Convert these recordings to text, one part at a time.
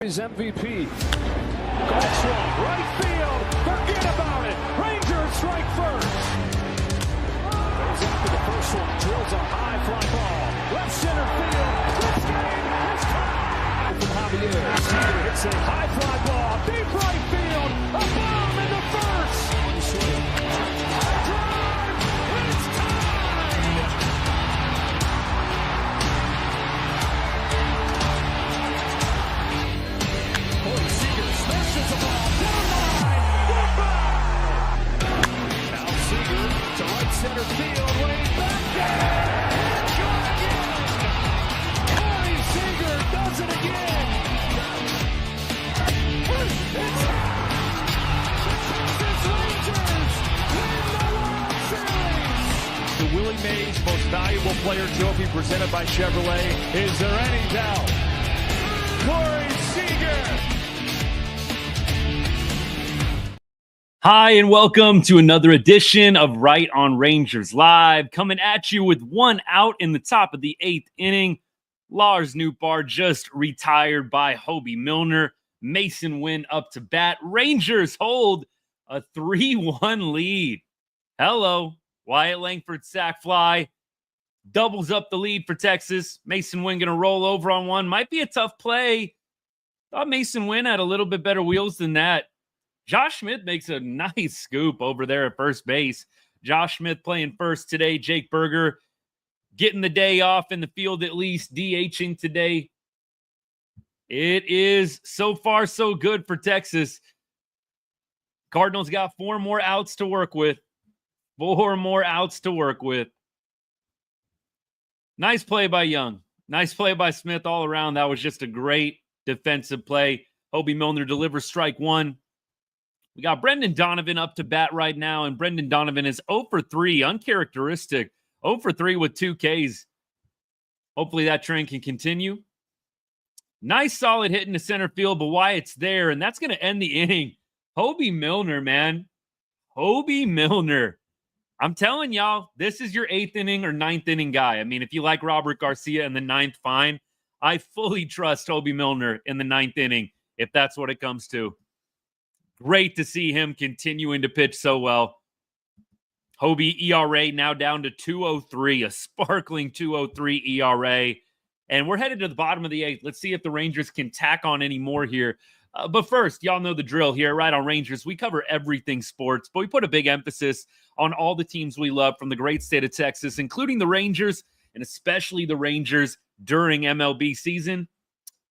His MVP. That's one. Right field. Forget about it. Rangers strike first. Goes after the first one. Drills a high fly ball. Left center field. This game is tied. From Javier. Seager hits a high fly ball. Deep right field. A bomb in the first. Drive. It's tied. Seager smashes the ball down the line. Goodbye. Now Seager to right center field. Way back there. It's gone again. Corey Seager does it again. It's Texas Rangers win the World Series. The Willie Mays Most Valuable Player Trophy presented by Chevrolet. Is there any doubt? Corey Seager. Hi, and welcome to another edition of Right on Rangers Live, coming at you with one out in the top of the eighth inning. Lars Nootbaar just retired by Hobie Milner. Mason Wynn up to bat. Rangers hold a 3-1 lead. Hello, Wyatt Langford sac fly. Doubles up the lead for Texas. Mason Wynn going to roll over on one. Might be a tough play. Thought Mason Wynn had a little bit better wheels than that. Josh Smith makes a nice scoop over there at first base. Josh Smith playing first today. Jake Berger getting the day off in the field, at least DHing today. It is so far so good for Texas. Cardinals got 4 more outs to work with. 4 more outs to work with. Nice play by Young. Nice play by Smith all around. That was just a great defensive play. Hobie Milner delivers strike one. We got Brendan Donovan up to bat right now, and Brendan Donovan is 0 for 3, uncharacteristic. 0 for 3 with 2 Ks. Hopefully that trend can continue. Nice solid hit in the center field, but Wyatt's there, and that's going to end the inning. Hobie Milner, man. Hobie Milner. I'm telling y'all, this is your 8th inning or 9th inning guy. I mean, if you like Robert Garcia in the 9th, fine. I fully trust Hobie Milner in the 9th inning, if that's what it comes to. Great to see him continuing to pitch so well. Hobie ERA now down to 2.03, a sparkling 2.03 ERA. And we're headed to the bottom of the 8th. Let's see if the Rangers can tack on any more here. But first, y'all know the drill here, right on Rangers. We cover everything sports, but we put a big emphasis on all the teams we love from the great state of Texas, including the Rangers, and especially the Rangers during MLB season.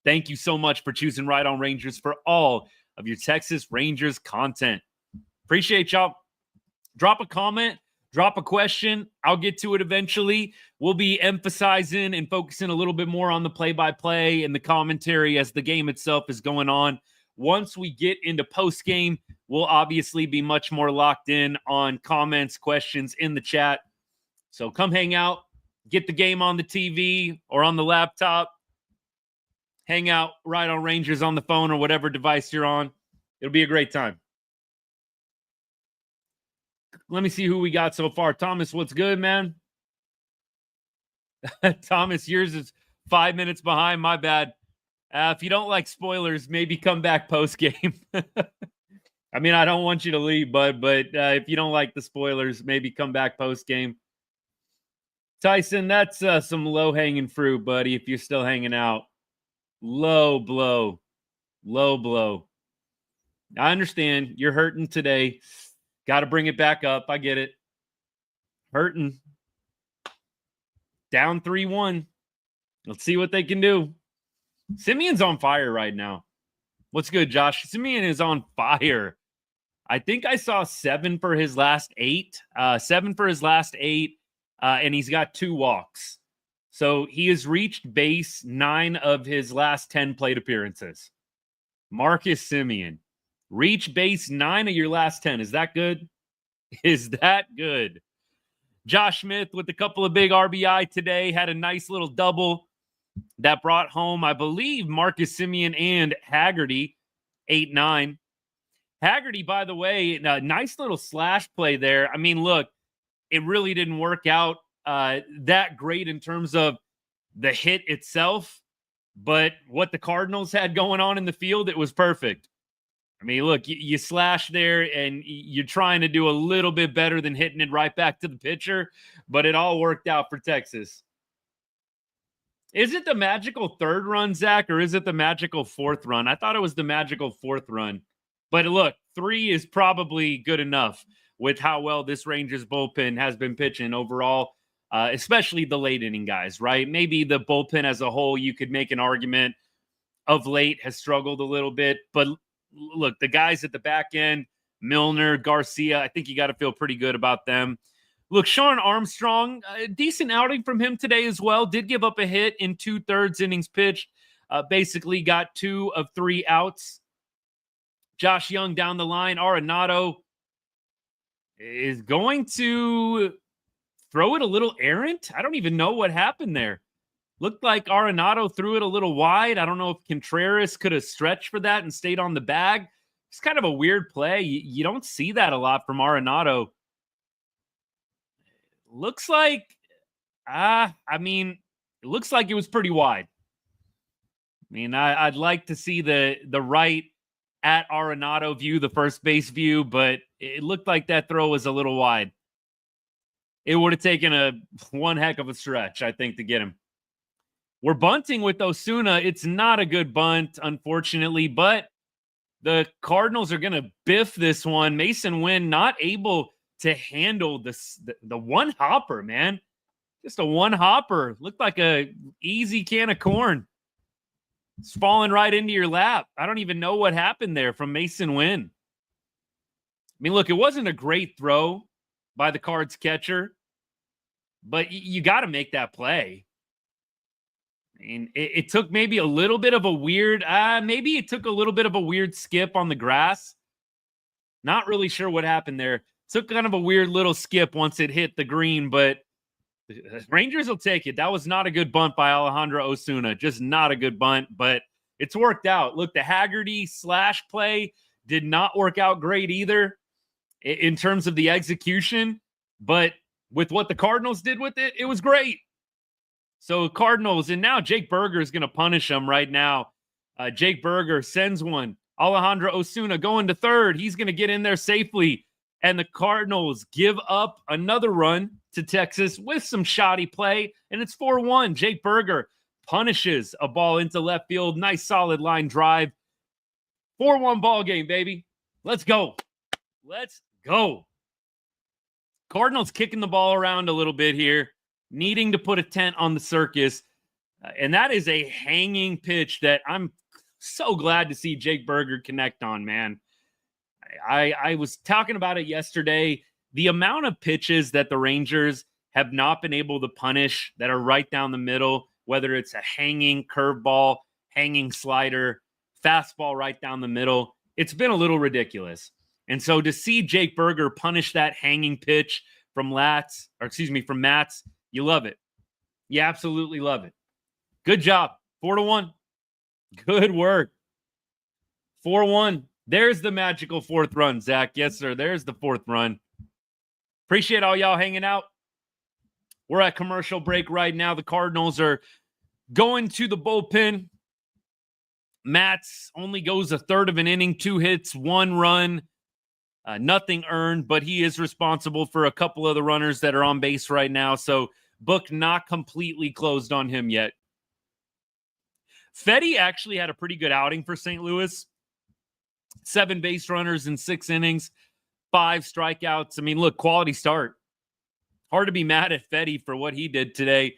Thank you so much for choosing Right on Rangers for all of your Texas Rangers content. Appreciate y'all. Drop a comment, drop a question. I'll get to it eventually. We'll be emphasizing and focusing a little bit more on the play-by-play and the commentary as the game itself is going on. Once we get into post-game, we'll obviously be much more locked in on comments, questions in the chat. So come hang out, get the game on the TV or on the laptop. Hang out Right on Rangers on the phone or whatever device you're on. It'll be a great time. Let me see who we got so far. Thomas, what's good, man? Thomas, yours is 5 minutes behind. My bad. If you don't like spoilers, maybe come back post-game. I mean, I don't want you to leave, bud, but if you don't like the spoilers, maybe come back post-game. Tyson, that's some low-hanging fruit, buddy, if you're still hanging out. Low blow. Low blow. I understand. You're hurting today. Got to bring it back up. I get it. Hurting. Down 3-1. Let's see what they can do. Semien's on fire right now. What's good, Josh? Semien is on fire. I think I saw 7 for his last 8. 7 for his last 8. And he's got 2 walks. So he has reached base 9 of his last 10 plate appearances. Marcus Semien. Reach base 9 of your last 10. Is that good? Is that good? Josh Smith with a couple of big RBI today. Had a nice little double that brought home, I believe, Marcus Semien and Haggerty. 8-9. Haggerty, by the way, a nice little slash play there. I mean, look, it really didn't work out that great in terms of the hit itself. But what the Cardinals had going on in the field, it was perfect. I mean, look, you slash there and you're trying to do a little bit better than hitting it right back to the pitcher, but it all worked out for Texas. Is it the magical third run, Zach, or is it the magical fourth run? I thought it was the magical fourth run. But look, 3 is probably good enough with how well this Rangers bullpen has been pitching overall, especially the late inning guys, right? Maybe the bullpen as a whole, you could make an argument of late has struggled a little bit. But look, the guys at the back end, Milner, Garcia, I think you got to feel pretty good about them. Look, Sean Armstrong, a decent outing from him today as well. Did give up a hit in 2/3 innings pitched. Basically got 2 of 3 outs. Josh Young down the line. Arenado is going to throw it a little errant. I don't even know what happened there. Looked like Arenado threw it a little wide. I don't know if Contreras could have stretched for that and stayed on the bag. It's kind of a weird play. You don't see that a lot from Arenado. Looks like, it looks like it was pretty wide. I mean, I'd like to see the right at Arenado view, the first base view, but it looked like that throw was a little wide. It would have taken one heck of a stretch, I think, to get him. We're bunting with Osuna. It's not a good bunt, unfortunately, but the Cardinals are going to biff this one. Mason Wynn not able to handle the one hopper, man. Just a one hopper. Looked like a easy can of corn. It's falling right into your lap. I don't even know what happened there from Mason Wynn. I mean, look, it wasn't a great throw by the Cards catcher, but you got to make that play. I mean, it took maybe a little bit of a weird, maybe it took a little bit of a weird skip on the grass. Not really sure what happened there. Took kind of a weird little skip once it hit the green, but Rangers will take it. That was not a good bunt by Alejandro Osuna. Just not a good bunt, but it's worked out. Look, the Haggerty slash play did not work out great either in terms of the execution, but with what the Cardinals did with it, it was great. So Cardinals, and now Jake Berger is going to punish them right now. Jake Berger sends one. Alejandro Osuna going to third. He's going to get in there safely. And the Cardinals give up another run to Texas with some shoddy play, and it's 4-1. Jake Berger punishes a ball into left field. Nice solid line drive. 4-1 ball game, baby. Let's go. Let's go. Cardinals kicking the ball around a little bit here, needing to put a tent on the circus. And that is a hanging pitch that I'm so glad to see Jake Berger connect on, man. I was talking about it yesterday. The amount of pitches that the Rangers have not been able to punish that are right down the middle, whether it's a hanging curveball, hanging slider, fastball right down the middle, it's been a little ridiculous. And so to see Jake Berger punish that hanging pitch from Mats, you love it. You absolutely love it. Good job. 4-1. Good work. 4-1. There's the magical fourth run, Zach. Yes, sir. There's the fourth run. Appreciate all y'all hanging out. We're at commercial break right now. The Cardinals are going to the bullpen. Mats only goes a third of an inning, 2 hits, 1 run, nothing earned, but he is responsible for a couple of the runners that are on base right now. So book not completely closed on him yet. Fedde actually had a pretty good outing for St. Louis. 7 base runners in 6 innings, 5 strikeouts. I mean, look, quality start. Hard to be mad at Fedde for what he did today.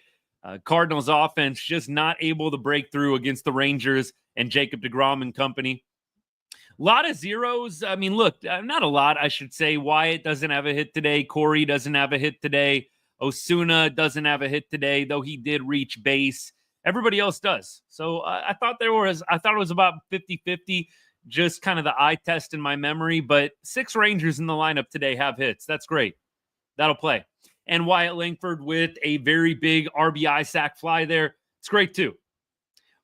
Cardinals offense just not able to break through against the Rangers and Jacob deGrom and company. A lot of zeros. I mean, look, not a lot, I should say. Wyatt doesn't have a hit today. Corey doesn't have a hit today. Osuna doesn't have a hit today, though he did reach base. Everybody else does. So I thought it was about 50-50. Just kind of the eye test in my memory, but 6 Rangers in the lineup today have hits. That's great. That'll play. And Wyatt Langford with a very big RBI sac fly there. It's great too.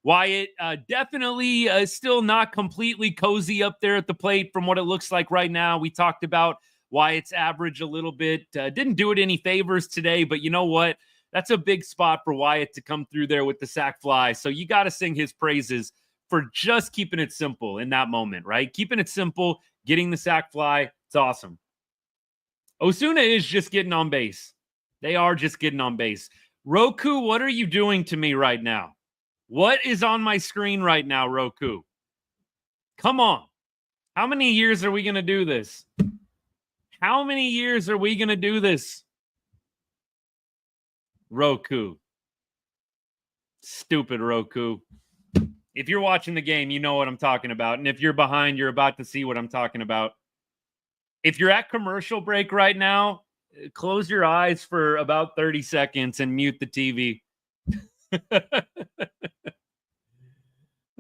Wyatt definitely still not completely cozy up there at the plate from what it looks like right now. We talked about Wyatt's average a little bit. Didn't do it any favors today, but you know what? That's a big spot for Wyatt to come through there with the sack fly. So you got to sing his praises for just keeping it simple in that moment, right? Keeping it simple, getting the sack fly. It's awesome. Osuna is just getting on base. They are just getting on base. Roku, what are you doing to me right now? What is on my screen right now, Roku? Come on. How many years are we going to do this? How many years are we going to do this? Roku. Stupid Roku. If you're watching the game, you know what I'm talking about. And if you're behind, you're about to see what I'm talking about. If you're at commercial break right now, close your eyes for about 30 seconds and mute the TV.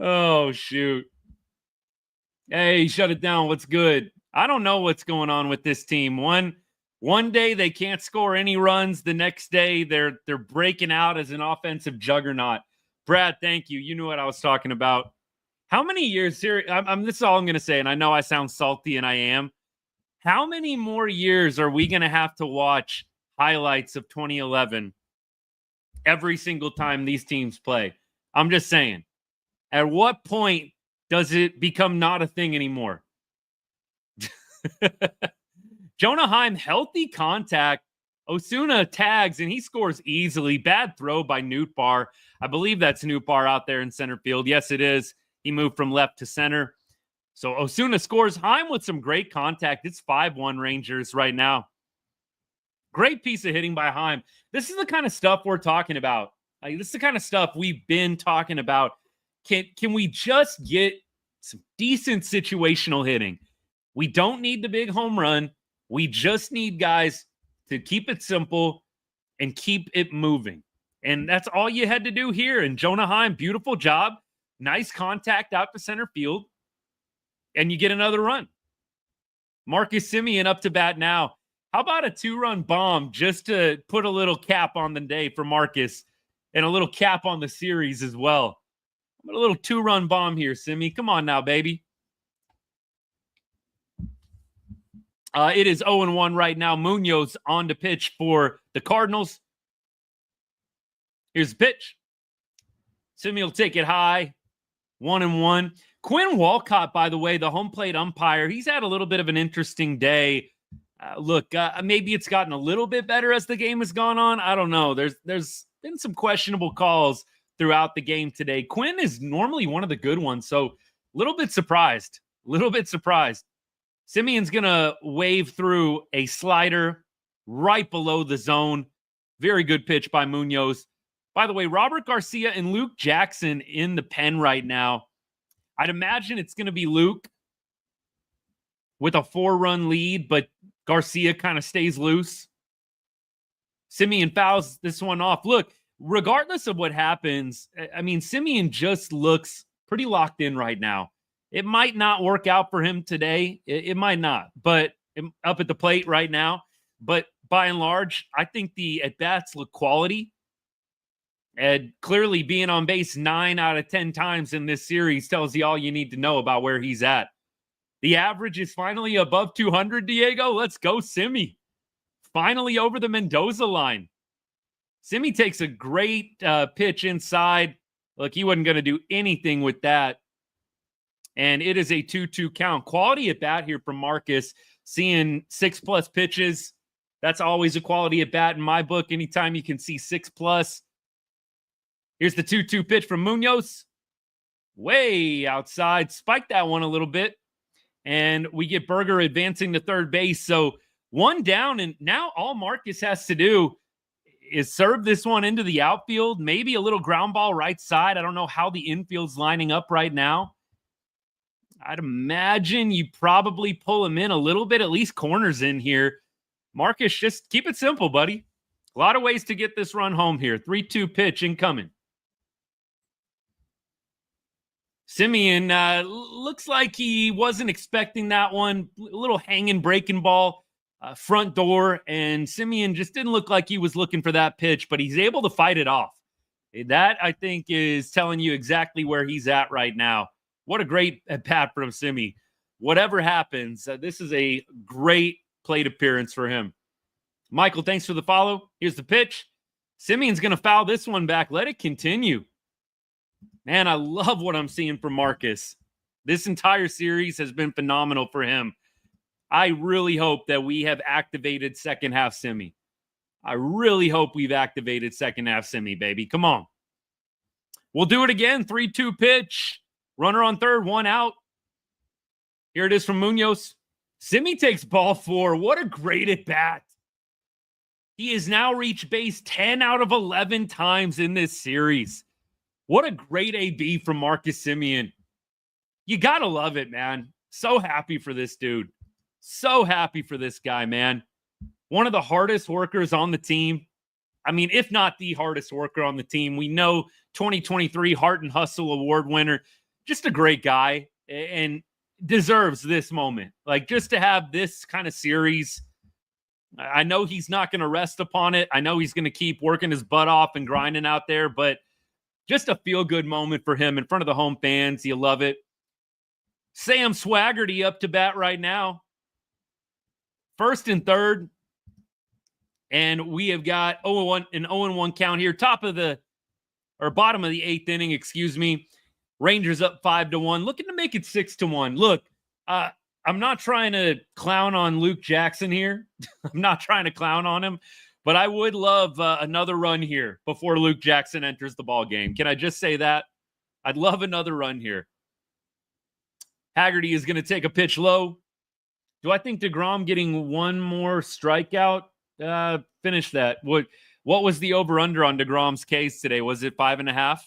Oh, shoot. Hey, shut it down. What's good? I don't know what's going on with this team. One day they can't score any runs. The next day they're breaking out as an offensive juggernaut. Brad, thank you. You knew what I was talking about. How many years here? This is all I'm going to say, and I know I sound salty, and I am. How many more years are we going to have to watch highlights of 2011 every single time these teams play? I'm just saying. At what point does it become not a thing anymore? Jonah Heim, healthy contact. Osuna tags, and he scores easily. Bad throw by Nootbaar. I believe that's Nootbaar out there in center field. Yes, it is. He moved from left to center. So Osuna scores. Heim with some great contact. It's 5-1 Rangers right now. Great piece of hitting by Heim. This is the kind of stuff we're talking about. This is the kind of stuff we've been talking about. Can we just get some decent situational hitting? We don't need the big home run. We just need guys to keep it simple and keep it moving. And that's all you had to do here. And Jonah Heim, beautiful job. Nice contact out to center field. And you get another run. Marcus Semien up to bat now. How about a 2-run bomb just to put a little cap on the day for Marcus and a little cap on the series as well? A little 2-run bomb here, Semien. Come on now, baby. It is 0-1 right now. Munoz on to pitch for the Cardinals. Here's the pitch. Semien will take it high. 1-1. Quinn Walcott, by the way, the home plate umpire, he's had a little bit of an interesting day. Maybe it's gotten a little bit better as the game has gone on. I don't know. There's been some questionable calls throughout the game today. Quinn is normally one of the good ones, so a little bit surprised. Semien's going to wave through a slider right below the zone. Very good pitch by Munoz. By the way, Robert Garcia and Luke Jackson in the pen right now. I'd imagine it's going to be Luke with a 4-run lead, but Garcia kind of stays loose. Semien fouls this one off. Look, regardless of what happens, I mean, Semien just looks pretty locked in right now. It might not work out for him today. It might not, but up at the plate right now. But by and large, I think the at-bats look quality. And clearly being on base 9 out of 10 times in this series tells you all you need to know about where he's at. The average is finally above 200, Diego. Let's go, Semien. Finally over the Mendoza line. Semien takes a great pitch inside. Look, he wasn't going to do anything with that. And it is a 2-2 count. Quality at bat here from Marcus. Seeing 6+ pitches. That's always a quality at bat in my book. Anytime you can see 6+. Here's the 2-2 pitch from Munoz. Way outside. Spiked that one a little bit. And we get Berger advancing to third base. So 1 down. And now all Marcus has to do is serve this one into the outfield. Maybe a little ground ball right side. I don't know how the infield's lining up right now. I'd imagine you probably pull him in a little bit, at least corners in here. Marcus, just keep it simple, buddy. A lot of ways to get this run home here. 3-2 pitch incoming. Semien looks like he wasn't expecting that one. A little hanging breaking ball, front door, and Semien just didn't look like he was looking for that pitch, but he's able to fight it off. That, I think, is telling you exactly where he's at right now. What a great at-bat from Semien. Whatever happens, this is a great plate appearance for him. Michael, thanks for the follow. Here's the pitch. Semien's going to foul this one back. Let it continue. Man, I love what I'm seeing from Marcus. This entire series has been phenomenal for him. I really hope that we have activated second half Semi. I really hope we've activated second half Semi, baby. Come on. We'll do it again. 3-2 pitch. Runner on third, one out. Here it is from Munoz. Semi takes ball 4. What a great at bat. He has now reached base 10 out of 11 times in this series. What a great AB from Marcus Semien. You got to love it, man. So happy for this dude. So happy for this guy, man. One of the hardest workers on the team. I mean, if not the hardest worker on the team. We know 2023 Heart and Hustle Award winner. Just a great guy and deserves this moment. Like, just to have this kind of series. I know he's not going to rest upon it. I know he's going to keep working his butt off and grinding out there, but just a feel-good moment for him in front of the home fans. You love it. Sam Swaggerty up to bat right now. First and third. And we have got 0-1, an 0-1 count here. Bottom of the 8th inning, excuse me. Rangers up 5-1. Looking to make it 6-1. Look, I'm not trying to clown on Luke Jackson here. I'm not trying to clown on him, but I would love another run here before Luke Jackson enters the ball game. Can I just say that? I'd love another run here. Haggerty is going to take a pitch low. Do I think deGrom getting one more strikeout? Finish that. What was the over-under on deGrom's case today? Was it 5.5?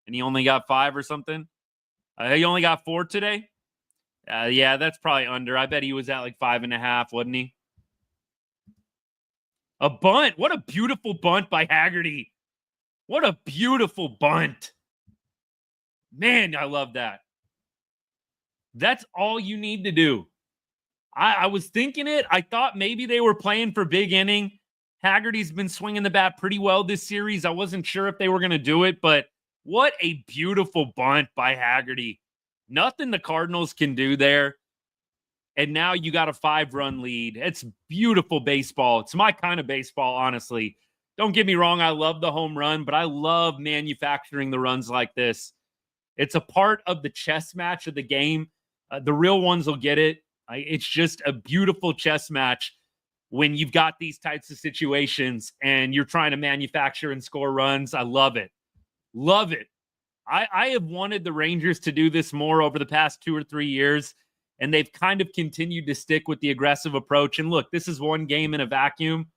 And he only got 5 or something? He only got 4 today? Yeah, that's probably under. I bet he was at like 5.5, wasn't he? A bunt. What a beautiful bunt by Haggerty. What a beautiful bunt. Man, I love that. That's all you need to do. I was thinking it. I thought maybe they were playing for big inning. Haggerty's been swinging the bat pretty well this series. I wasn't sure if they were going to do it, but what a beautiful bunt by Haggerty. Nothing the Cardinals can do there. And now you got a 5-run lead. It's beautiful baseball. It's my kind of baseball, honestly. Don't get me wrong. I love the home run, but I love manufacturing the runs like this. It's a part of the chess match of the game. The real ones will get it. It's just a beautiful chess match when you've got these types of situations and you're trying to manufacture and score runs. I love it. Love it. I have wanted the Rangers to do this more over the past 2 or 3 years, and they've kind of continued to stick with the aggressive approach. And look, this is one game in a vacuum,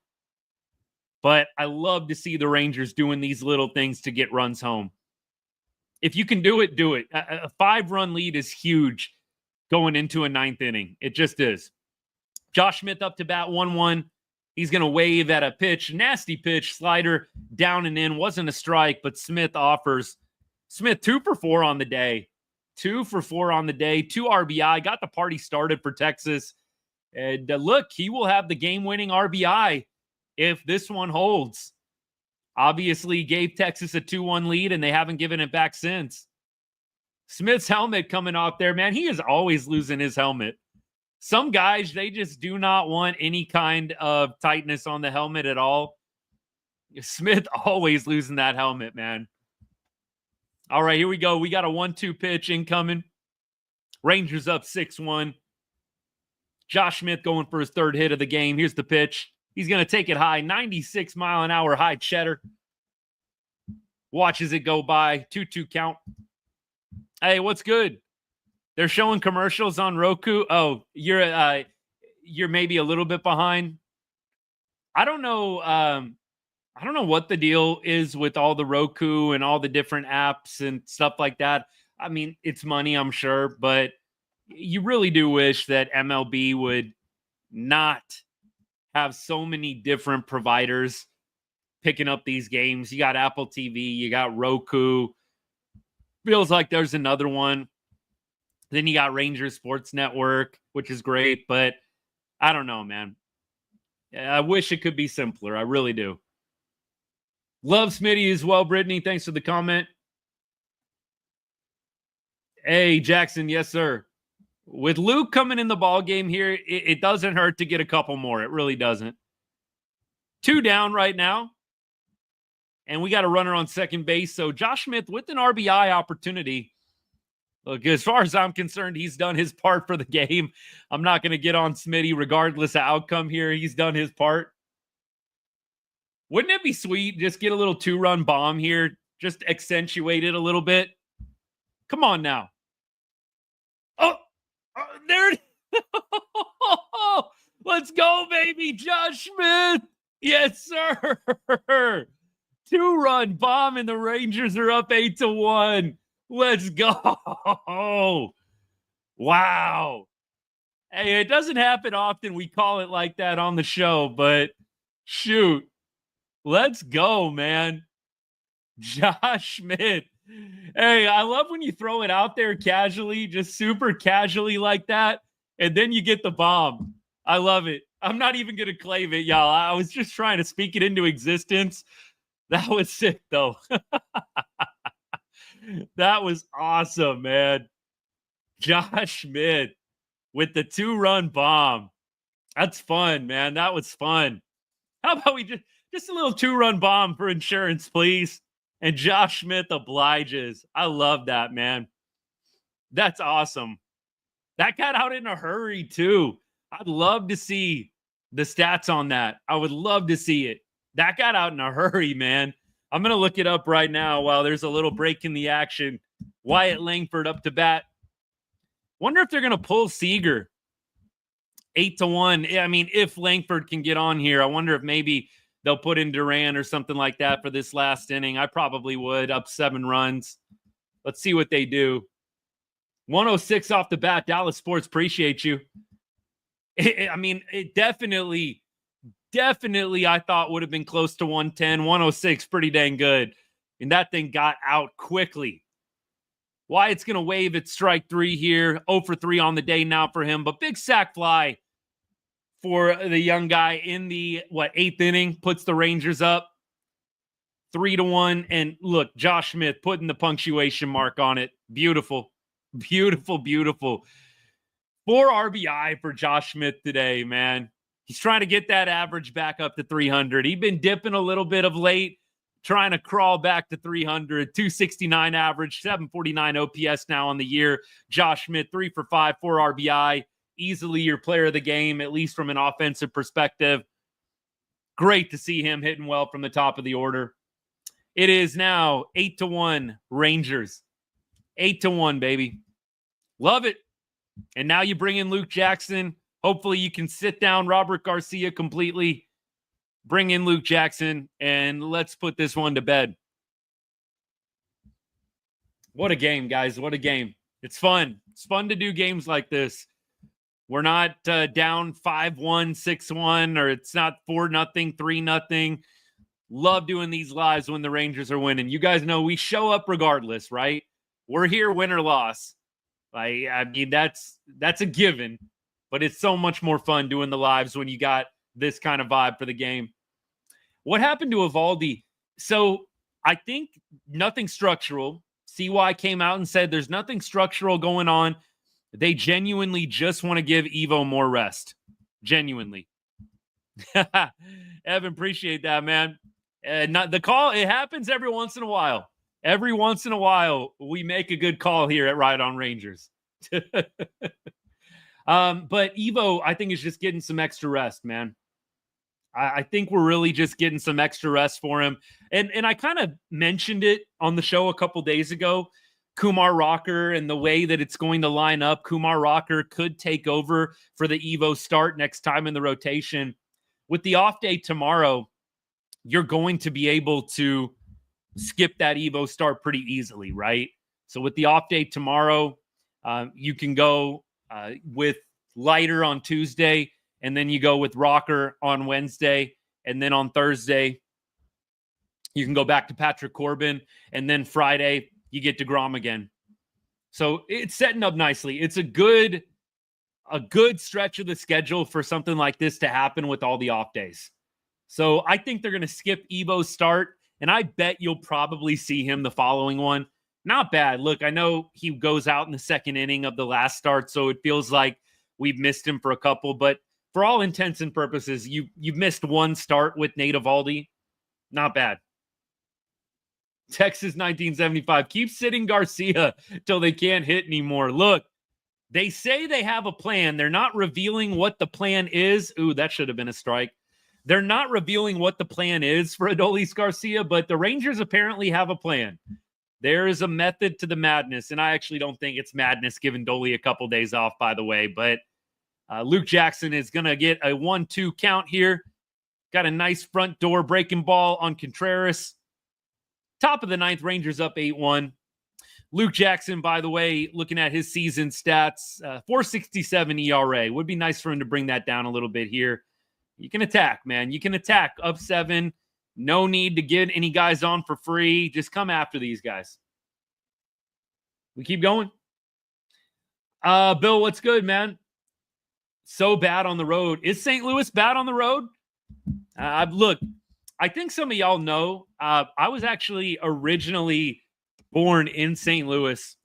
but I love to see the Rangers doing these little things to get runs home. If you can do it, do it. A 5-run lead is huge going into a 9th inning. It just is. Josh Smith up to bat 1-1. He's going to wave at a pitch. Nasty pitch. Slider down and in. Wasn't a strike, but Smith offers. Smith 2 for 4 on the day. 2 for 4 on the day. 2 RBI. Got the party started for Texas. And look, he will have the game-winning RBI if this one holds. Obviously gave Texas a 2-1 lead, and they haven't given it back since. Smith's helmet coming off there, man. He is always losing his helmet. Some guys, they just do not want any kind of tightness on the helmet at all. Smith always losing that helmet, man. All right, here we go. We got a 1-2 pitch incoming. Rangers up 6-1. Josh Smith going for his 3rd hit of the game. Here's the pitch. He's going to take it high. 96-mile-an-hour high cheddar. Watches it go by. 2-2 count. Hey, what's good? They're showing commercials on Roku. Oh, you're maybe a little bit behind. I don't know. I don't know what the deal is with all the Roku and all the different apps and stuff like that. I mean, it's money, I'm sure, but you really do wish that MLB would not have so many different providers picking up these games. You got Apple TV, you got Roku. Feels like there's another one. Then you got Rangers Sports Network, which is great, but I don't know, man. I wish it could be simpler. I really do. Love Smitty as well, Brittany. Thanks for the comment. Hey, Jackson. Yes, sir. With Luke coming in the ball game here, it doesn't hurt to get a couple more. It really doesn't. 2 down right now. and we got a runner on second base. So Josh Smith with an RBI opportunity. Look, as far as I'm concerned, he's done his part for the game. I'm not going to get on Smitty regardless of outcome here. He's done his part. Wouldn't it be sweet? Just get a little 2-run bomb here. Just accentuate it a little bit. Come on now. Oh, there it is. Let's go, baby. Josh Smith. Yes, sir. 2-run bomb, and the Rangers are up 8-1. Let's go. Wow. Hey, it doesn't happen often. We call it like that on the show, but shoot. Let's go, man. Josh Smith. Hey, I love when you throw it out there casually, just super casually like that, and then you get the bomb. I love it. I'm not even going to claim it, y'all. I was just trying to speak it into existence. That was sick, though. That was awesome, man. Josh Smith with the 2-run bomb. That's fun, man. That was fun. How about we just a little 2-run bomb for insurance, please? And Josh Smith obliges. I love that, man. That's awesome. That got out in a hurry, too. I'd love to see the stats on that. I would love to see it. That got out in a hurry, man. I'm going to look it up right now while there's a little break in the action. Wyatt Langford up to bat. Wonder if they're going to pull Seager. 8-1. I mean, if Langford can get on here, I wonder if maybe they'll put in Duran or something like that for this last inning. I probably would. Up 7 runs. Let's see what they do. 106 off the bat. Dallas Sports, appreciate you. It definitely, I thought would have been close to 110. 106, pretty dang good. And that thing got out quickly. Wyatt's going to wave at strike 3 here. 0 for 3 on the day now for him. But big sac fly for the young guy in the, 8th inning. Puts the Rangers up 3-1. And look, Josh Smith putting the punctuation mark on it. Beautiful. Beautiful, beautiful. 4 RBI for Josh Smith today, man. He's trying to get that average back up to 300. He's been dipping a little bit of late, trying to crawl back to 300. 269 average, 749 OPS now on the year. Josh Smith, 3 for 5, 4 RBI. Easily your player of the game, at least from an offensive perspective. Great to see him hitting well from the top of the order. It is now 8-1 Rangers. 8-1, baby. Love it. And now you bring in Luke Jackson. Hopefully you can sit down Robert Garcia completely. Bring in Luke Jackson, and let's put this one to bed. What a game, guys. What a game. It's fun. It's fun to do games like this. We're not down 5-1, 6-1, or it's not 4-0, 3-0. Love doing these lives when the Rangers are winning. You guys know we show up regardless, right? We're here, win or loss. I mean, that's a given, but it's so much more fun doing the lives when you got this kind of vibe for the game. What happened to Evaldi? So I think nothing structural. CY came out and said there's nothing structural going on. They genuinely just want to give Evo more rest. Genuinely. Evan, appreciate that, man. Not the call. It happens every once in a while. Every once in a while, we make a good call here at Ride on Rangers. But Evo, I think, is just getting some extra rest, man. I think we're really just getting some extra rest for him. And I kind of mentioned it on the show a couple days ago. Kumar Rocker and the way that it's going to line up. Kumar Rocker could take over for the Evo start next time in the rotation. With the off day tomorrow, you're going to be able to skip that Evo start pretty easily, right? So with the off day tomorrow, you can go with Leiter on Tuesday, and then you go with Rocker on Wednesday, and then on Thursday, you can go back to Patrick Corbin, and then Friday, you get deGrom again. So it's setting up nicely. It's a good stretch of the schedule for something like this to happen with all the off days. So I think they're going to skip Evo's start, and I bet you'll probably see him the following one. Not bad. Look, I know he goes out in the second inning of the last start, so it feels like we've missed him for a couple, but for all intents and purposes, you've missed one start with Nate Evaldi. Not bad. Texas 1975. Keep sitting Garcia till they can't hit anymore. Look, they say they have a plan. They're not revealing what the plan is. Ooh, that should have been a strike. They're not revealing what the plan is for Adolis Garcia, but the Rangers apparently have a plan. There is a method to the madness, and I actually don't think it's madness giving Dolly a couple days off, by the way, but Luke Jackson is going to get a 1-2 count here. Got a nice front door breaking ball on Contreras. Top of the ninth, Rangers up 8-1. Luke Jackson, by the way, looking at his season stats, 4.67 ERA. Would be nice for him to bring that down a little bit here. You can attack, man. You can attack up 7. No need to get any guys on for free. Just come after these guys. We keep going. Bill, what's good, man? So bad on the road. Is St. Louis bad on the road? Look, I think some of y'all know I was actually originally born in St. Louis.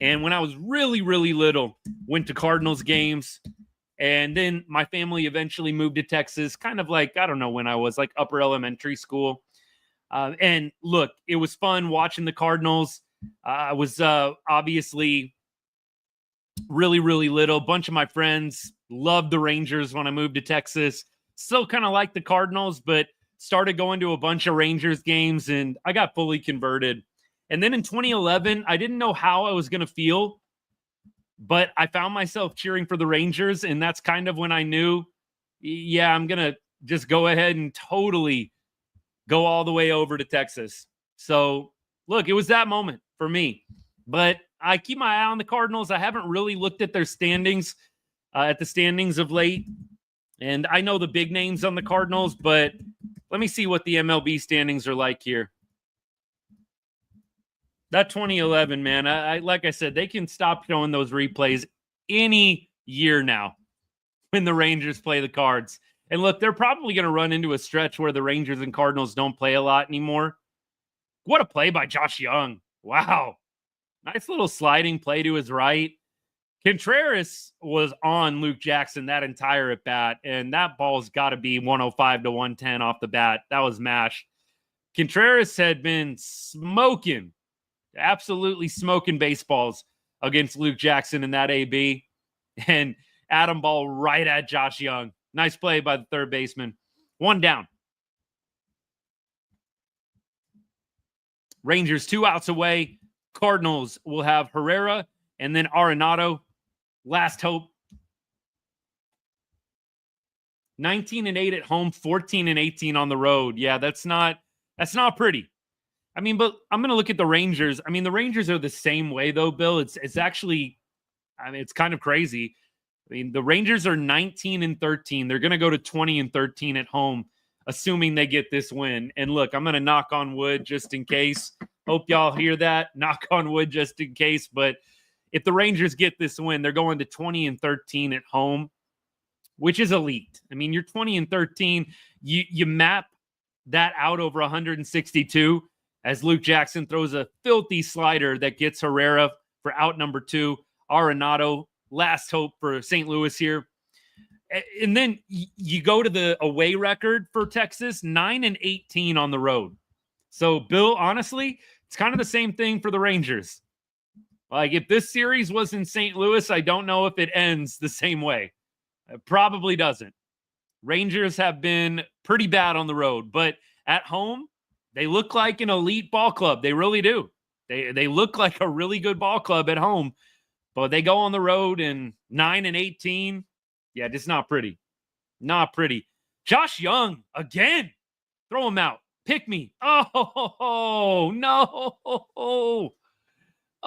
And when I was really, really little, went to Cardinals games. And then my family eventually moved to Texas, kind of like, I don't know when I was, like upper elementary school. And look, it was fun watching the Cardinals. I was obviously really, really little. A bunch of my friends loved the Rangers when I moved to Texas. Still kind of like the Cardinals, but started going to a bunch of Rangers games, and I got fully converted. And then in 2011, I didn't know how I was going to feel, but I found myself cheering for the Rangers, and that's kind of when I knew, yeah, I'm going to just go ahead and totally go all the way over to Texas. So, look, it was that moment for me. But I keep my eye on the Cardinals. I haven't really looked at their standings, at the standings of late. And I know the big names on the Cardinals, but let me see what the MLB standings are like here. That 2011, man, I like I said, they can stop showing those replays any year now when the Rangers play the Cards. And look, they're probably going to run into a stretch where the Rangers and Cardinals don't play a lot anymore. What a play by Josh Young. Wow. Nice little sliding play to his right. Contreras was on Luke Jackson that entire at bat, and that ball's got to be 105 to 110 off the bat. That was mashed. Contreras had been smoking, absolutely smoking baseballs against Luke Jackson in that AB, and Adam ball right at Josh Young. Nice play by the third baseman. 1 down. Rangers 2 outs away. Cardinals will have Herrera and then Arenado. Last hope. 19-8 at home, 14-18 on the road. Yeah, that's not pretty. I mean, but I'm going to look at the Rangers. I mean, the Rangers are the same way though, Bill. It's actually, I mean, it's kind of crazy. I mean, the Rangers are 19-13. They're going to go to 20-13 at home, assuming they get this win. And look, I'm going to knock on wood just in case. Hope y'all hear that. Knock on wood just in case. But if the Rangers get this win, they're going to 20-13 at home, which is elite. I mean, you're 20-13. You map that out over 162 as Luke Jackson throws a filthy slider that gets Herrera for out number 2. Arenado, last hope for St. Louis here. And then you go to the away record for Texas, 9-18 on the road. So, Bill, honestly, it's kind of the same thing for the Rangers. Like, if this series was in St. Louis, I don't know if it ends the same way. It probably doesn't. Rangers have been pretty bad on the road, but at home, they look like an elite ball club. They really do. They look like a really good ball club at home, but they go on the road and 9-18. Yeah, just not pretty. Not pretty. Josh Young, again. Throw him out. Pick me. Oh, no.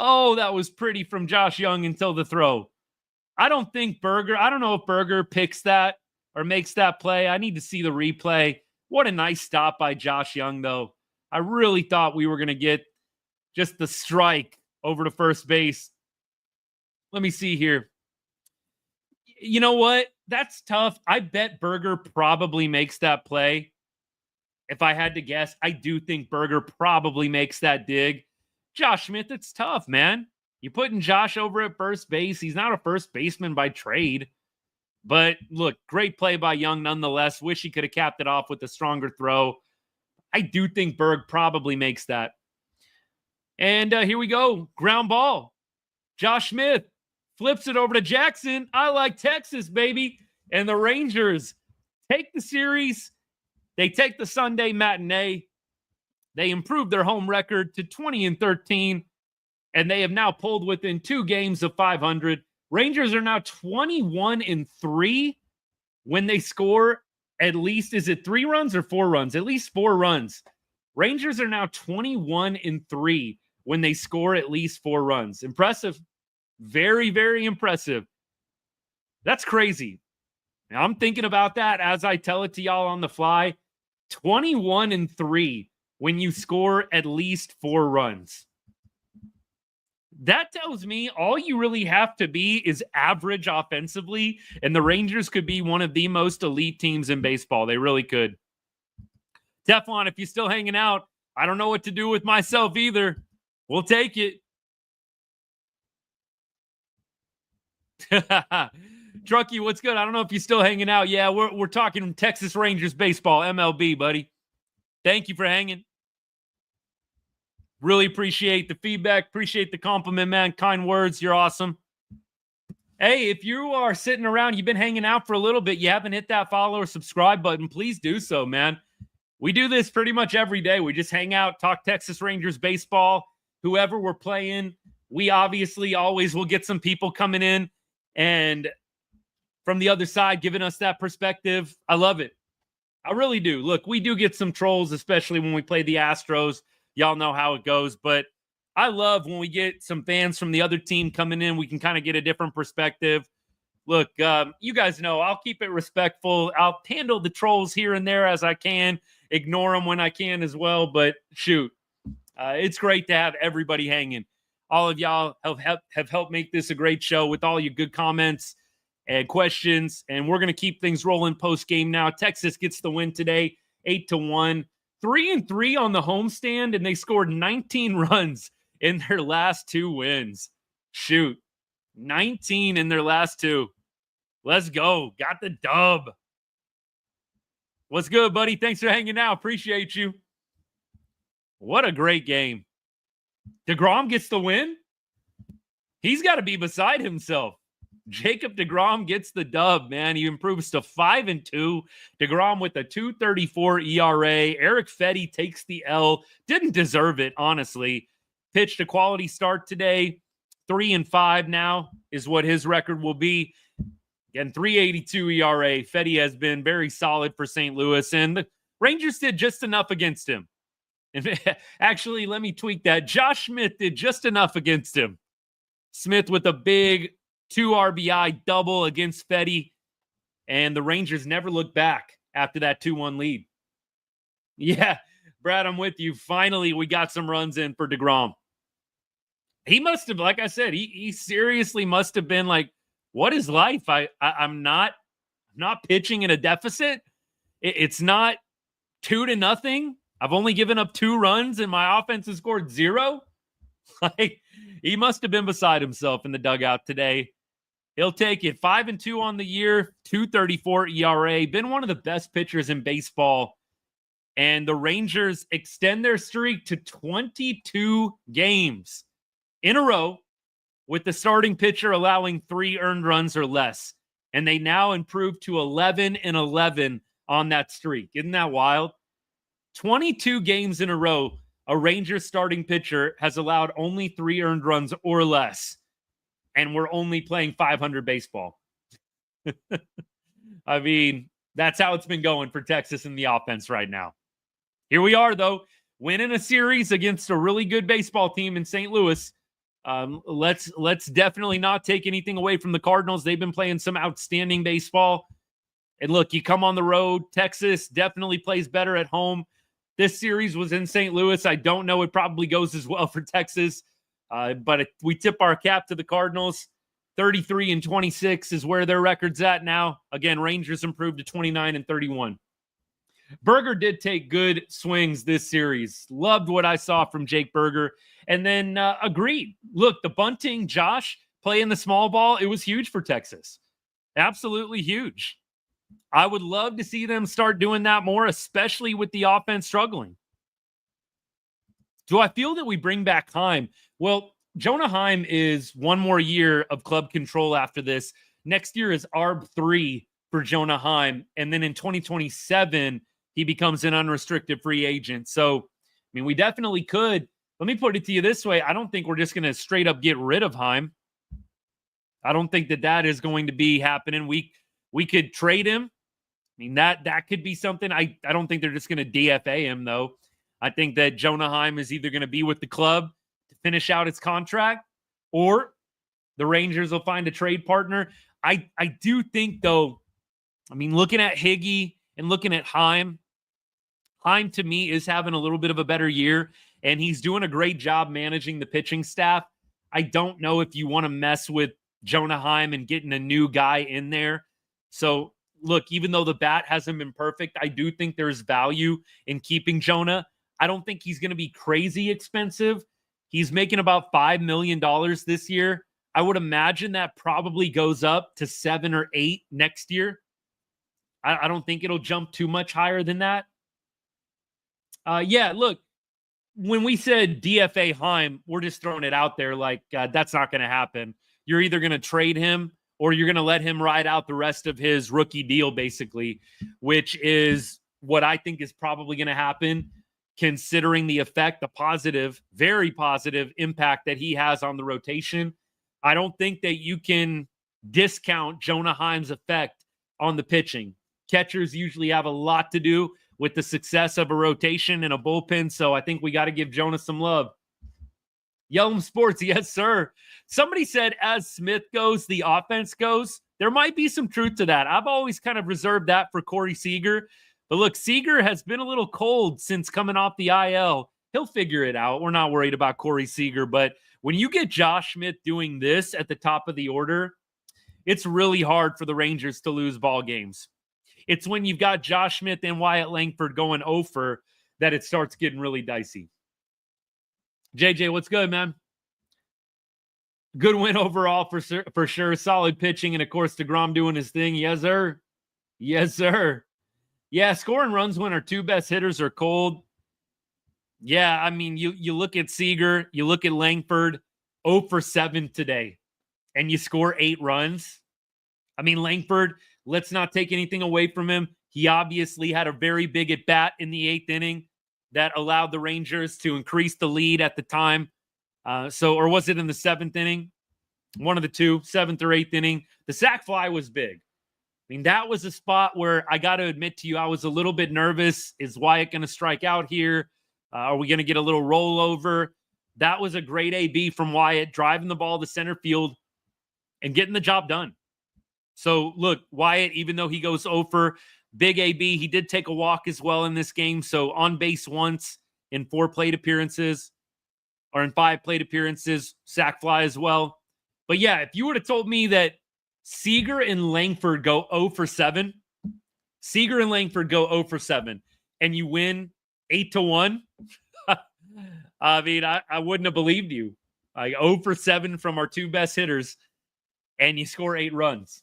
Oh, that was pretty from Josh Young until the throw. I don't know if Berger picks that or makes that play. I need to see the replay. What a nice stop by Josh Young, though. I really thought we were going to get just the strike over to first base. Let me see here. You know what? That's tough. I bet Berger probably makes that play. If I had to guess, I do think Berger probably makes that dig. Josh Smith, it's tough, man. You're putting Josh over at first base. He's not a first baseman by trade. But look, great play by Young nonetheless. Wish he could have capped it off with a stronger throw. I do think Berg probably makes that. And here we go. Ground ball. Josh Smith flips it over to Jackson. I like Texas, baby. And the Rangers take the series. They take the Sunday matinee. They improved their home record to 20-13. And they have now pulled within 2 games of 500. Rangers are now 21-3 when they score at least, is it 3 runs or 4 runs? At least 4 runs. Rangers are now 21-3 when they score at least 4 runs. Impressive. Very, very impressive. That's crazy. Now, I'm thinking about that as I tell it to y'all on the fly. 21-3 when you score at least 4 runs. That tells me all you really have to be is average offensively, and the Rangers could be one of the most elite teams in baseball. They really could. Teflon, if you're still hanging out, I don't know what to do with myself either. We'll take it. Truckee, what's good? I don't know if you're still hanging out. Yeah, we're talking Texas Rangers baseball, MLB, buddy. Thank you for hanging. Really appreciate the feedback. Appreciate the compliment, man. Kind words. You're awesome. Hey, if you are sitting around, you've been hanging out for a little bit, you haven't hit that follow or subscribe button, please do so, man. We do this pretty much every day. We just hang out, talk Texas Rangers baseball, whoever we're playing. We obviously always will get some people coming in and from the other side giving us that perspective. I love it. I really do. Look, we do get some trolls, especially when we play the Astros. Y'all know how it goes, but I love when we get some fans from the other team coming in. We can kind of get a different perspective. Look, you guys know I'll keep it respectful. I'll handle the trolls here and there as I can, ignore them when I can as well. But shoot, it's great to have everybody hanging. All of y'all have helped make this a great show with all your good comments and questions. And we're going to keep things rolling post-game now. Texas gets the win today, 8-1. 3-3 on the homestand, and they scored 19 runs in their last 2 wins. Shoot, 19 in their last 2. Let's go. Got the dub. What's good, buddy? Thanks for hanging out. Appreciate you. What a great game. deGrom gets the win. He's got to be beside himself. Jacob deGrom gets the dub, man. He improves to 5-2. deGrom with a 2.34 ERA. Eric Fetty takes the L. Didn't deserve it, honestly. Pitched a quality start today. 3-5 now is what his record will be. Again, 3.82 ERA. Fetty has been very solid for St. Louis, and the Rangers did just enough against him. And actually, let me tweak that. Josh Smith did just enough against him. Smith with a big 2 RBI double against Fetty, and the Rangers never looked back after that 2-1 lead. Yeah, Brad, I'm with you. Finally, we got some runs in for deGrom. He must have, like I said, he seriously must have been like, what is life? I'm not pitching in a deficit. It's not 2-0. I've only given up 2 runs, and my offense has scored 0. Like, he must have been beside himself in the dugout today. He'll take it. 5-2 on the year, 2.34 ERA. Been one of the best pitchers in baseball. And the Rangers extend their streak to 22 games in a row with the starting pitcher allowing 3 earned runs or less. And they now improve to 11-11 on that streak. Isn't that wild? 22 games in a row, a Rangers starting pitcher has allowed only 3 earned runs or less. And we're only playing 500 baseball. I mean, that's how it's been going for Texas in the offense right now. Here we are, though, winning a series against a really good baseball team in St. Louis. Let's definitely not take anything away from the Cardinals. They've been playing some outstanding baseball. And look, you come on the road. Texas definitely plays better at home. This series was in St. Louis. I don't know. It probably goes as well for Texas. But we tip our cap to the Cardinals. 33-26 is where their record's at now. Again, Rangers improved to 29-31. Berger did take good swings this series. Loved what I saw from Jake Berger. And then agreed. Look, the bunting, Josh, playing the small ball, it was huge for Texas. Absolutely huge. I would love to see them start doing that more, especially with the offense struggling. Do I feel that we bring back Heim? Well, Jonah Heim is one more year of club control after this. Next year is ARB3 for Jonah Heim. And then in 2027, he becomes an unrestricted free agent. So, I mean, we definitely could. Let me put it to you this way. I don't think we're just going to straight up get rid of Heim. I don't think that is going to be happening. We could trade him. I mean, that could be something. I don't think they're just going to DFA him, though. I think that Jonah Heim is either going to be with the club to finish out his contract, or the Rangers will find a trade partner. I do think, though, I mean, looking at Higgy and looking at Heim to me is having a little bit of a better year, and he's doing a great job managing the pitching staff. I don't know if you want to mess with Jonah Heim and getting a new guy in there. So, look, even though the bat hasn't been perfect, I do think there's value in keeping Jonah. I don't think he's going to be crazy expensive. He's making about $5 million this year. I would imagine that probably goes up to 7 or 8 next year. I don't think it'll jump too much higher than that. Yeah, look, when we said DFA Heim, we're just throwing it out there like that's not going to happen. You're either going to trade him or you're going to let him ride out the rest of his rookie deal, basically, which is what I think is probably going to happen, considering the effect, the positive, very positive impact that he has on the rotation. I don't think that you can discount Jonah Heim's effect on the pitching. Catchers usually have a lot to do with the success of a rotation and a bullpen, so I think we got to give Jonah some love. Yelm Sports, yes, sir. Somebody said as Smith goes, the offense goes. There might be some truth to that. I've always kind of reserved that for Corey Seager. But look, Seager has been a little cold since coming off the IL. He'll figure it out. We're not worried about Corey Seager. But when you get Josh Smith doing this at the top of the order, it's really hard for the Rangers to lose ball games. It's when you've got Josh Smith and Wyatt Langford going over that it starts getting really dicey. JJ, what's good, man? Good win overall for sure. Solid pitching, and of course, deGrom doing his thing. Yes, sir. Yes, sir. Yeah, scoring runs when our two best hitters are cold. Yeah, I mean, you look at Seager, you look at Langford, 0 for 7 today, and you score 8 runs. I mean, Langford, let's not take anything away from him. He obviously had a very big at bat in the 8th inning that allowed the Rangers to increase the lead at the time. Or was it in the 7th inning? One of the two, 7th or 8th inning. The sac fly was big. I mean, that was a spot where I got to admit to you, I was a little bit nervous. Is Wyatt going to strike out here? Are we going to get a little rollover? That was a great AB from Wyatt, driving the ball to center field and getting the job done. So, look, Wyatt, even though he goes over, big AB, he did take a walk as well in this game. So, on base once in 4 plate appearances, or in 5 plate appearances, sac fly as well. But, yeah, if you would have told me that Seager and Langford go 0 for 7, Seager and Langford go 0 for 7, and you win 8-1, I mean, I wouldn't have believed you. Like 0 for 7 from our two best hitters, and you score 8 runs.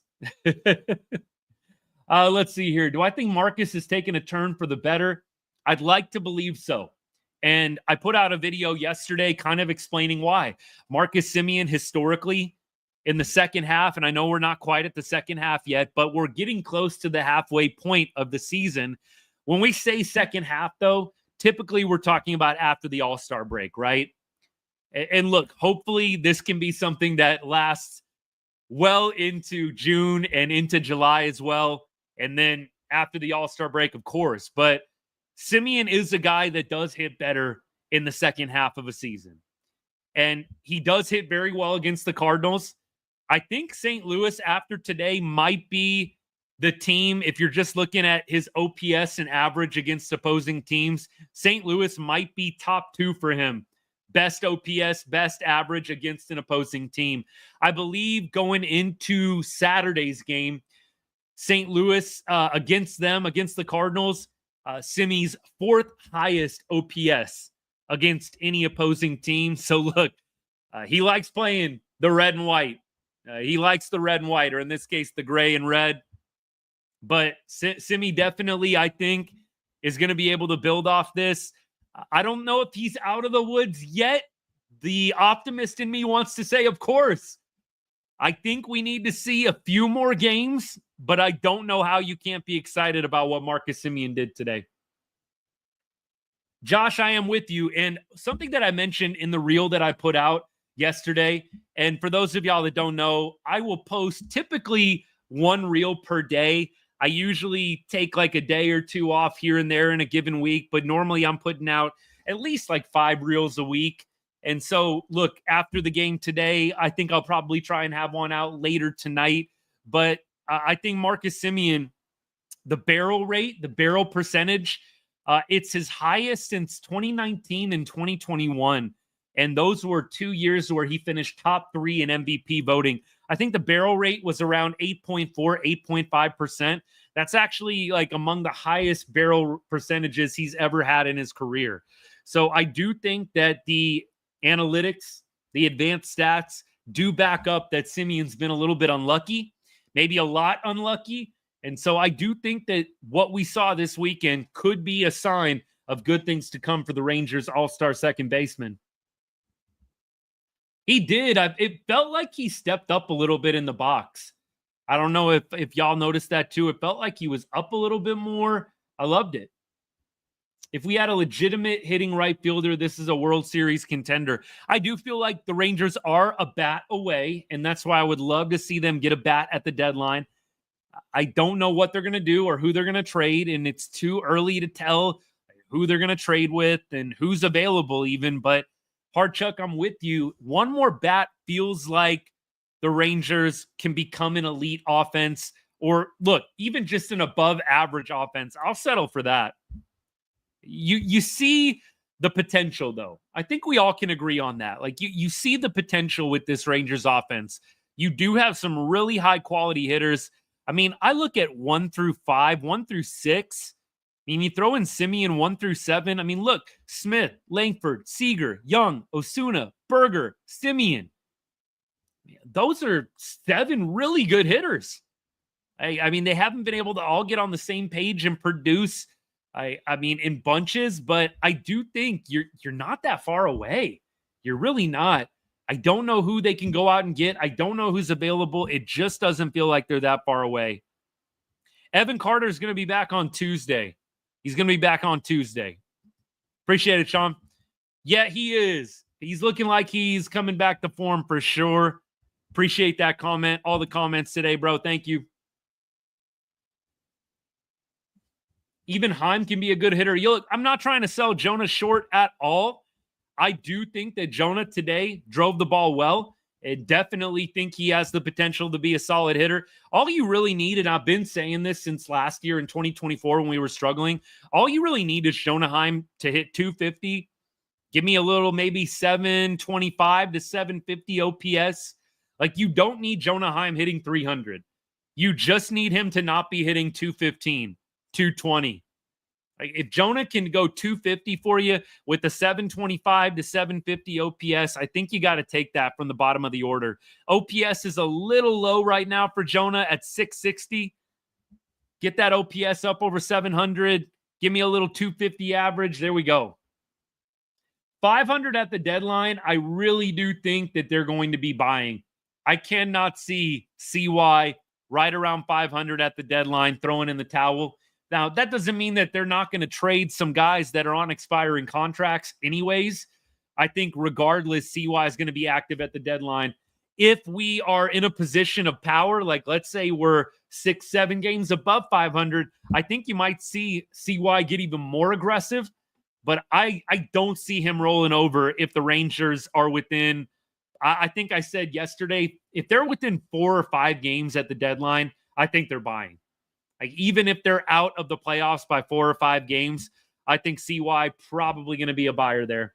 Let's see here. Do I think Marcus is taking a turn for the better? I'd like to believe so. And I put out a video yesterday kind of explaining why. Marcus Semien historically in the second half, and I know we're not quite at the second half yet, but we're getting close to the halfway point of the season. When we say second half, though, typically we're talking about after the All-Star break, right? And look, hopefully this can be something that lasts well into June and into July as well. And then after the All-Star break, of course. But Semien is a guy that does hit better in the second half of a season. And he does hit very well against the Cardinals. I think St. Louis after today might be the team. If you're just looking at his OPS and average against opposing teams, St. Louis might be top 2 for him. Best OPS, best average against an opposing team. I believe going into Saturday's game, St. Louis against the Cardinals, Simi's 4th highest OPS against any opposing team. So look, he likes playing the red and white. He likes the red and white, or in this case, the gray and red. But Simi definitely, I think, is going to be able to build off this. I don't know if he's out of the woods yet. The optimist in me wants to say, of course. I think we need to see a few more games, but I don't know how you can't be excited about what Marcus Semien did today. Josh, I am with you. And something that I mentioned in the reel that I put out yesterday, and for those of y'all that don't know, I will post typically one reel per day. I usually take like a day or two off here and there in a given week, but normally I'm putting out at least like 5 reels a week. And so, look, after the game today, I think I'll probably try and have one out later tonight. But I think Marcus Semien, the barrel rate, the barrel percentage, it's his highest since 2019 and 2021. And those were 2 years where he finished top 3 in MVP voting. I think the barrel rate was around 8.4, 8.5%. That's actually like among the highest barrel percentages he's ever had in his career. So I do think that the analytics, the advanced stats do back up that Semien's been a little bit unlucky, maybe a lot unlucky. And so I do think that what we saw this weekend could be a sign of good things to come for the Rangers all-star second baseman. He did. It felt like he stepped up a little bit in the box. I don't know if y'all noticed that too. It felt like he was up a little bit more. I loved it. If we had a legitimate hitting right fielder, this is a World Series contender. I do feel like the Rangers are a bat away, and that's why I would love to see them get a bat at the deadline. I don't know what they're going to do or who they're going to trade, and it's too early to tell who they're going to trade with and who's available even. But, Hardchuck, I'm with you. One more bat feels like the Rangers can become an elite offense or, look, even just an above-average offense. I'll settle for that. You see the potential, though. I think we all can agree on that. Like, you see the potential with this Rangers offense. You do have some really high-quality hitters. I mean, I look at 1 through 5, 1 through 6. I mean, you throw in Semien 1 through 7. I mean, look, Smith, Langford, Seager, Young, Osuna, Berger, Semien. Those are 7 really good hitters. I mean, they haven't been able to all get on the same page and produce, I mean, in bunches, but I do think you're not that far away. You're really not. I don't know who they can go out and get. I don't know who's available. It just doesn't feel like they're that far away. Evan Carter is going to be back on Tuesday. He's going to be back on Tuesday. Appreciate it, Sean. Yeah, he is. He's looking like he's coming back to form for sure. Appreciate that comment. All the comments today, bro. Thank you. Even Heim can be a good hitter. Look, I'm not trying to sell Jonah short at all. I do think that Jonah today drove the ball well. I definitely think he has the potential to be a solid hitter. All you really need, and I've been saying this since last year in 2024 when we were struggling, all you really need is Jonah Heim to hit 250. Give me a little maybe 725 to 750 OPS. Like, you don't need Jonah Heim hitting 300. You just need him to not be hitting 215, 220. Like, if Jonah can go 250 for you with the 725 to 750 OPS, I think you got to take that from the bottom of the order. OPS is a little low right now for Jonah at 660. Get that OPS up over 700. Give me a little 250 average. There we go. 500 at the deadline. I really do think that they're going to be buying. I cannot see CY right around 500 at the deadline throwing in the towel. Now, that doesn't mean that they're not going to trade some guys that are on expiring contracts anyways. I think regardless, CY is going to be active at the deadline. If we are in a position of power, like let's say we're 6-7 games above 500, I think you might see CY get even more aggressive. But I don't see him rolling over if the Rangers are within, I think I said yesterday, if they're within 4 or 5 games at the deadline, I think they're buying. Like, even if they're out of the playoffs by 4 or 5 games, I think CY probably going to be a buyer there.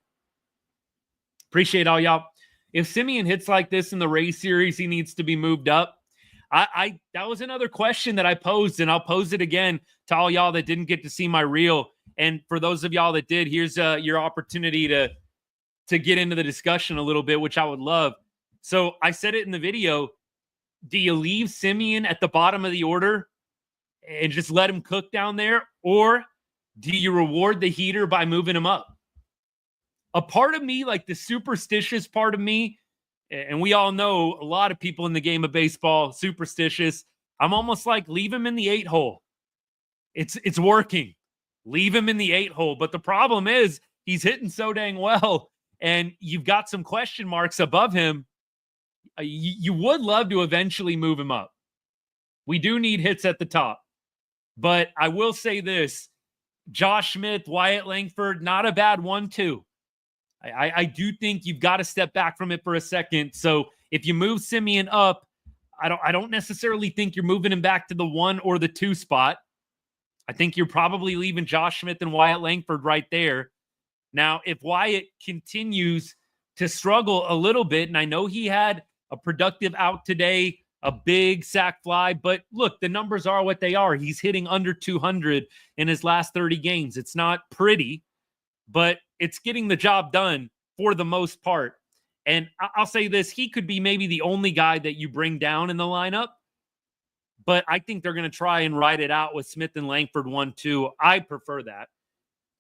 Appreciate all y'all. If Semien hits like this in the Rays series, he needs to be moved up. That was another question that I posed, and I'll pose it again to all y'all that didn't get to see my reel. And for those of y'all that did, here's your opportunity to get into the discussion a little bit, which I would love. So I said it in the video. Do you leave Semien at the bottom of the order and just let him cook down there? Or do you reward the heater by moving him up? a part of me, like the superstitious part of me, and we all know a lot of people in the game of baseball, superstitious. I'm almost like, leave him in the 8 hole. It's working. Leave him in the 8 hole. But the problem is he's hitting so dang well, and you've got some question marks above him. You would love to eventually move him up. We do need hits at the top. But I will say this, Josh Smith, Wyatt Langford, not a bad 1-2. I do think you've got to step back from it for a second. So if you move Semien up, I don't necessarily think you're moving him back to the 1 or the 2 spot. I think you're probably leaving Josh Smith and Wyatt Langford right there. Now, if Wyatt continues to struggle a little bit, and I know he had a productive out today, a big sack fly, but look, the numbers are what they are. He's hitting under 200 in his last 30 games. It's not pretty, but it's getting the job done for the most part. And I'll say this, he could be maybe the only guy that you bring down in the lineup, but I think they're going to try and ride it out with Smith and Langford 1-2. I prefer that.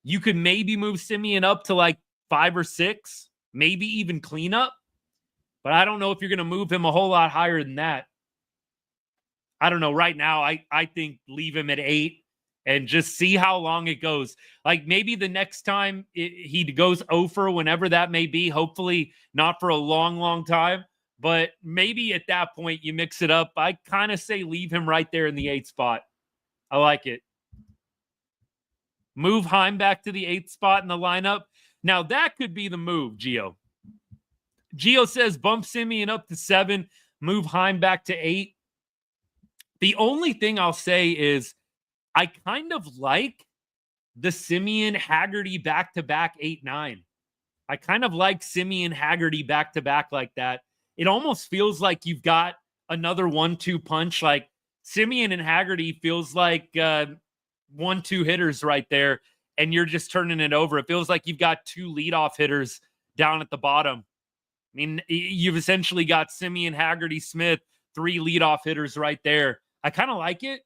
You could maybe move Semien up to like 5 or 6, maybe even clean up, but I don't know if you're going to move him a whole lot higher than that. I don't know. Right now, I think leave him at 8 and just see how long it goes. Like maybe the next time he goes 0 for whenever that may be, hopefully not for a long, long time, but maybe at that point you mix it up. I kind of say leave him right there in the 8 spot. I like it. Move Heim back to the 8th spot in the lineup. Now that could be the move, Gio. Gio says bump Semien up to 7, move Heim back to 8. The only thing I'll say is I kind of like the Semien Haggerty back-to-back 8-9. I kind of like Semien Haggerty back-to-back like that. It almost feels like you've got another 1-2 punch. Like Semien and Haggerty feels like 1-2 hitters right there, and you're just turning it over. It feels like you've got 2 leadoff hitters down at the bottom. I mean, you've essentially got Semien, Haggerty, Smith, 3 leadoff hitters right there. I kind of like it.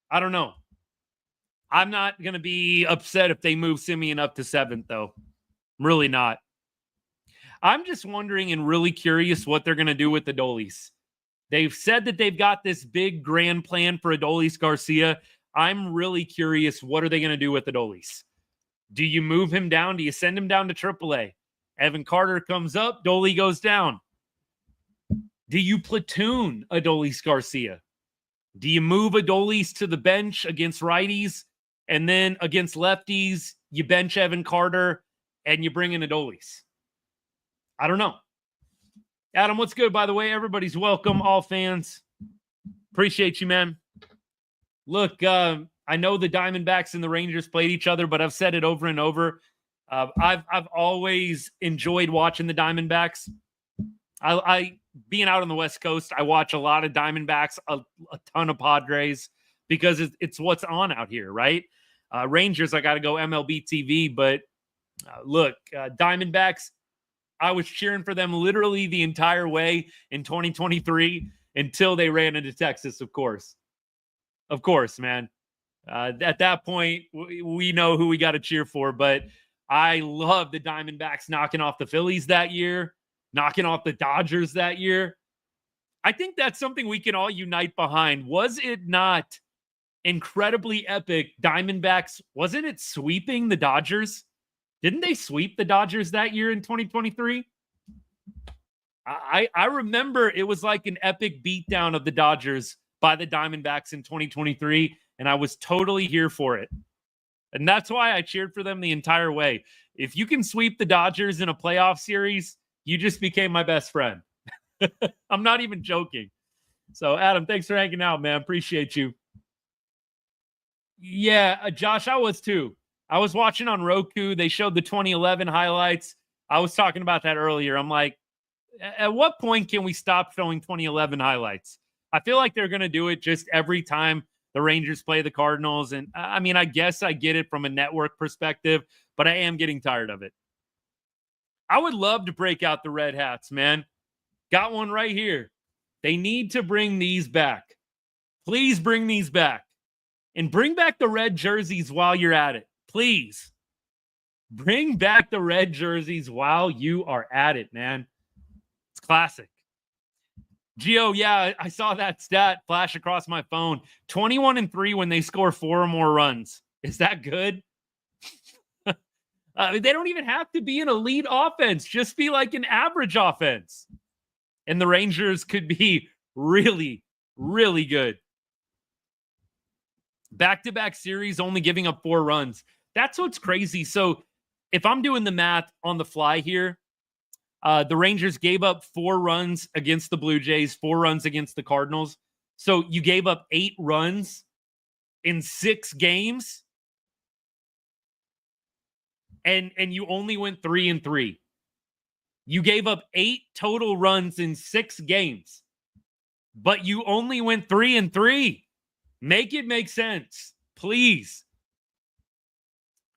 I don't know. I'm not going to be upset if they move Semien up to 7th, though. I'm really not. I'm just wondering and really curious what they're going to do with Adolis. They've said that they've got this big grand plan for Adolis Garcia. I'm really curious, what are they going to do with Adolis? Do you move him down? Do you send him down to AAA? Evan Carter comes up, Dolly goes down. Do you platoon Adolis Garcia? Do you move Adolis to the bench against righties, and then against lefties, you bench Evan Carter and you bring in Adolis? I don't know. Adam, what's good, by the way? Everybody's welcome, all fans. Appreciate you, man. Look, I know the Diamondbacks and the Rangers played each other, but I've said it over and over. I've always enjoyed watching the Diamondbacks. I being out on the West Coast, I watch a lot of Diamondbacks, a ton of Padres, because it's what's on out here, right? Rangers, I got to go MLB TV, but look, Diamondbacks, I was cheering for them literally the entire way in 2023 until they ran into Texas, of course. Of course, man. At that point, we know who we got to cheer for, but I love the Diamondbacks knocking off the Phillies that year, knocking off the Dodgers that year. I think that's something we can all unite behind. Was it not incredibly epic? Diamondbacks, wasn't it sweeping the Dodgers? Didn't they sweep the Dodgers that year in 2023? I remember it was like an epic beatdown of the Dodgers by the Diamondbacks in 2023, and I was totally here for it. And that's why I cheered for them the entire way. If you can sweep the Dodgers in a playoff series, you just became my best friend. I'm not even joking. So, Adam, thanks for hanging out, man. Appreciate you. Yeah, Josh, I was too. I was watching on Roku. They showed the 2011 highlights. I was talking about that earlier. I'm like, at what point can we stop showing 2011 highlights? I feel like they're going to do it just every time the Rangers play the Cardinals. And I mean, I guess I get it from a network perspective, but I am getting tired of it. I would love to break out the red hats, man. Got one right here. They need to bring these back. Please bring these back. And bring back the red jerseys while you're at it. Please. Bring back the red jerseys while you are at it, man. It's classic. Gio, yeah, I saw that stat flash across my phone. 21-3 when they score 4 or more runs. Is that good? They don't even have to be an elite offense. Just be like an average offense. And the Rangers could be really, really good. Back-to-back series only giving up 4 runs. That's what's crazy. So if I'm doing the math on the fly here, the Rangers gave up 4 runs against the Blue Jays, 4 runs against the Cardinals. So you gave up 8 runs in 6 games. And you only went 3-3. You gave up 8 total runs in 6 games, but you only went 3-3. Make it make sense, please.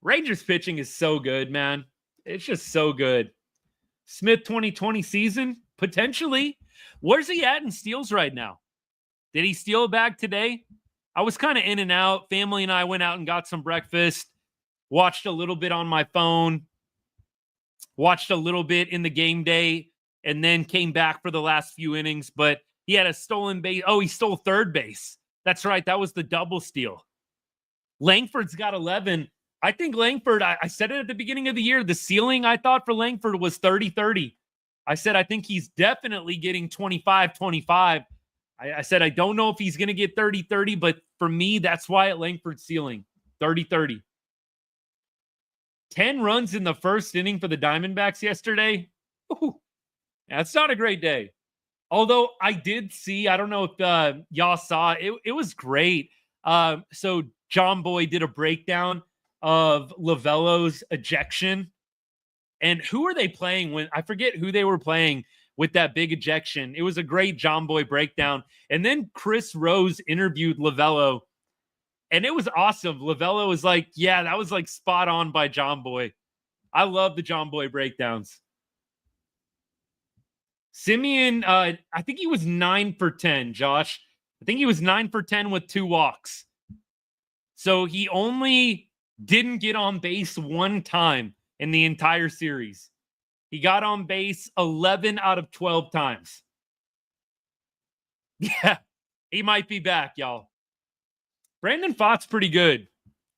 Rangers pitching is so good, man. It's just so good. Smith 2020 season, potentially. Where's he at in steals right now? Did he steal a bag today? I was kind of in and out. Family and I went out and got some breakfast. Watched a little bit on my phone, watched a little bit in the game day, and then came back for the last few innings. But he had a stolen base. Oh, he stole third base. That's right. That was the double steal. Langford's got 11. I think Langford, I said it at the beginning of the year, the ceiling I thought for Langford was 30-30. I said, I think he's definitely getting 25-25. I said, I don't know if he's going to get 30-30, but for me, that's why at Langford's ceiling, 30-30. 10 runs in the first inning for the Diamondbacks yesterday. Ooh, that's not a great day. Although I did see, I don't know if y'all saw it. It was great. So John Boy did a breakdown of Lovello's ejection. And who are they playing when? I forget who they were playing with that big ejection. It was a great John Boy breakdown. And then Chris Rose interviewed Lovello. And it was awesome. Lovello was like, yeah, that was like spot on by John Boy. I love the John Boy breakdowns. Semien, I think he was 9 for 10, Josh. I think he was 9 for 10 with 2 walks. So he only didn't get on base 1 time in the entire series. He got on base 11 out of 12 times. Yeah, he might be back, y'all. Brandon Pfaadt's pretty good.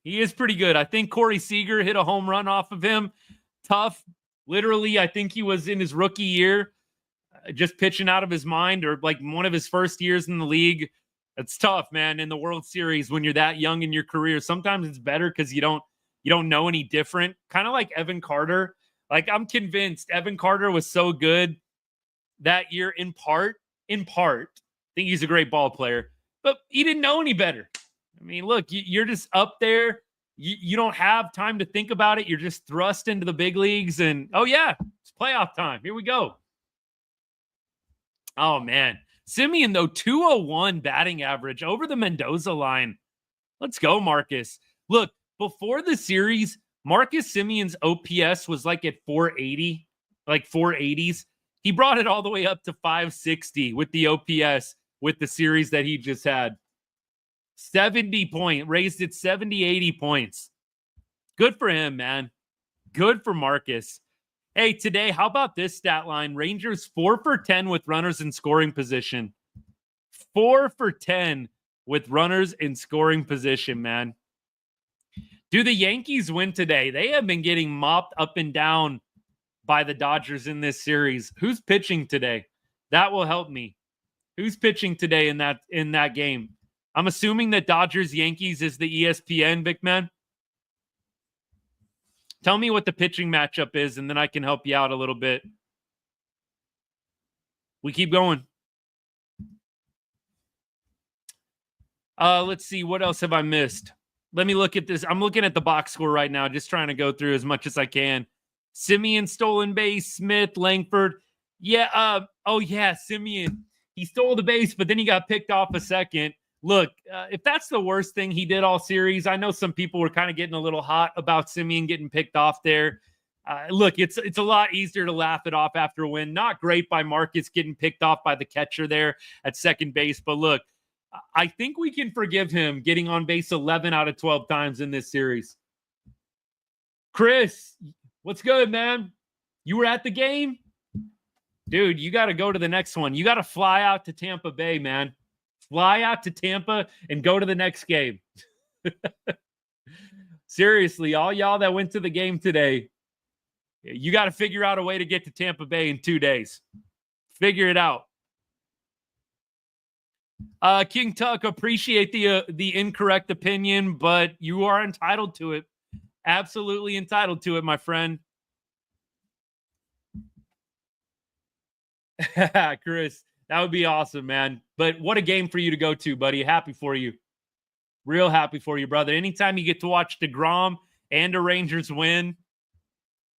He is pretty good. I think Corey Seager hit a home run off of him. Tough. Literally, I think he was in his rookie year, just pitching out of his mind, or like one of his first years in the league. It's tough, man, in the World Series when you're that young in your career. Sometimes it's better because you don't know any different. Kind of like Evan Carter. Like, I'm convinced Evan Carter was so good that year in part. I think he's a great ball player, but he didn't know any better. I mean, look, you're just up there. You don't have time to think about it. You're just thrust into the big leagues, and oh yeah, it's playoff time. Here we go. Oh man, Semien though, 201 batting average over the Mendoza line. Let's go, Marcus. Look, before the series, Marcus Semien's OPS was like at 480, like 480s. He brought it all the way up to 560 with the OPS with the series that he just had. 70 point, raised it 70, 80 points. Good for him, man. Good for Marcus. Hey, today, how about this stat line? Rangers 4 for 10 with runners in scoring position. 4 for 10 with runners in scoring position, man. Do the Yankees win today? They have been getting mopped up and down by the Dodgers in this series. Who's pitching today? That will help me. Who's pitching today in that game? I'm assuming that Dodgers-Yankees is the ESPN, big man. Tell me what the pitching matchup is, and then I can help you out a little bit. We keep going. Let's see. What else have I missed? Let me look at this. I'm looking at the box score right now, just trying to go through as much as I can. Semien, stolen base. Smith, Langford. Yeah. Oh, yeah, Semien. He stole the base, but then he got picked off a second. Look, if that's the worst thing he did all series, I know some people were kind of getting a little hot about Semien getting picked off there. Look, it's a lot easier to laugh it off after a win. Not great by Marcus getting picked off by the catcher there at second base. But look, I think we can forgive him getting on base 11 out of 12 times in this series. Chris, what's good, man? You were at the game? Dude, you got to go to the next one. You got to fly out to Tampa Bay, man. Fly out to Tampa and go to the next game. Seriously, all y'all that went to the game today, you got to figure out a way to get to Tampa Bay in 2 days. Figure it out. King Tuck, appreciate the incorrect opinion, but you are entitled to it. Absolutely entitled to it, my friend. Chris, that would be awesome, man. But what a game for you to go to, buddy. Happy for you. Real happy for you, brother. Anytime you get to watch deGrom and the Rangers win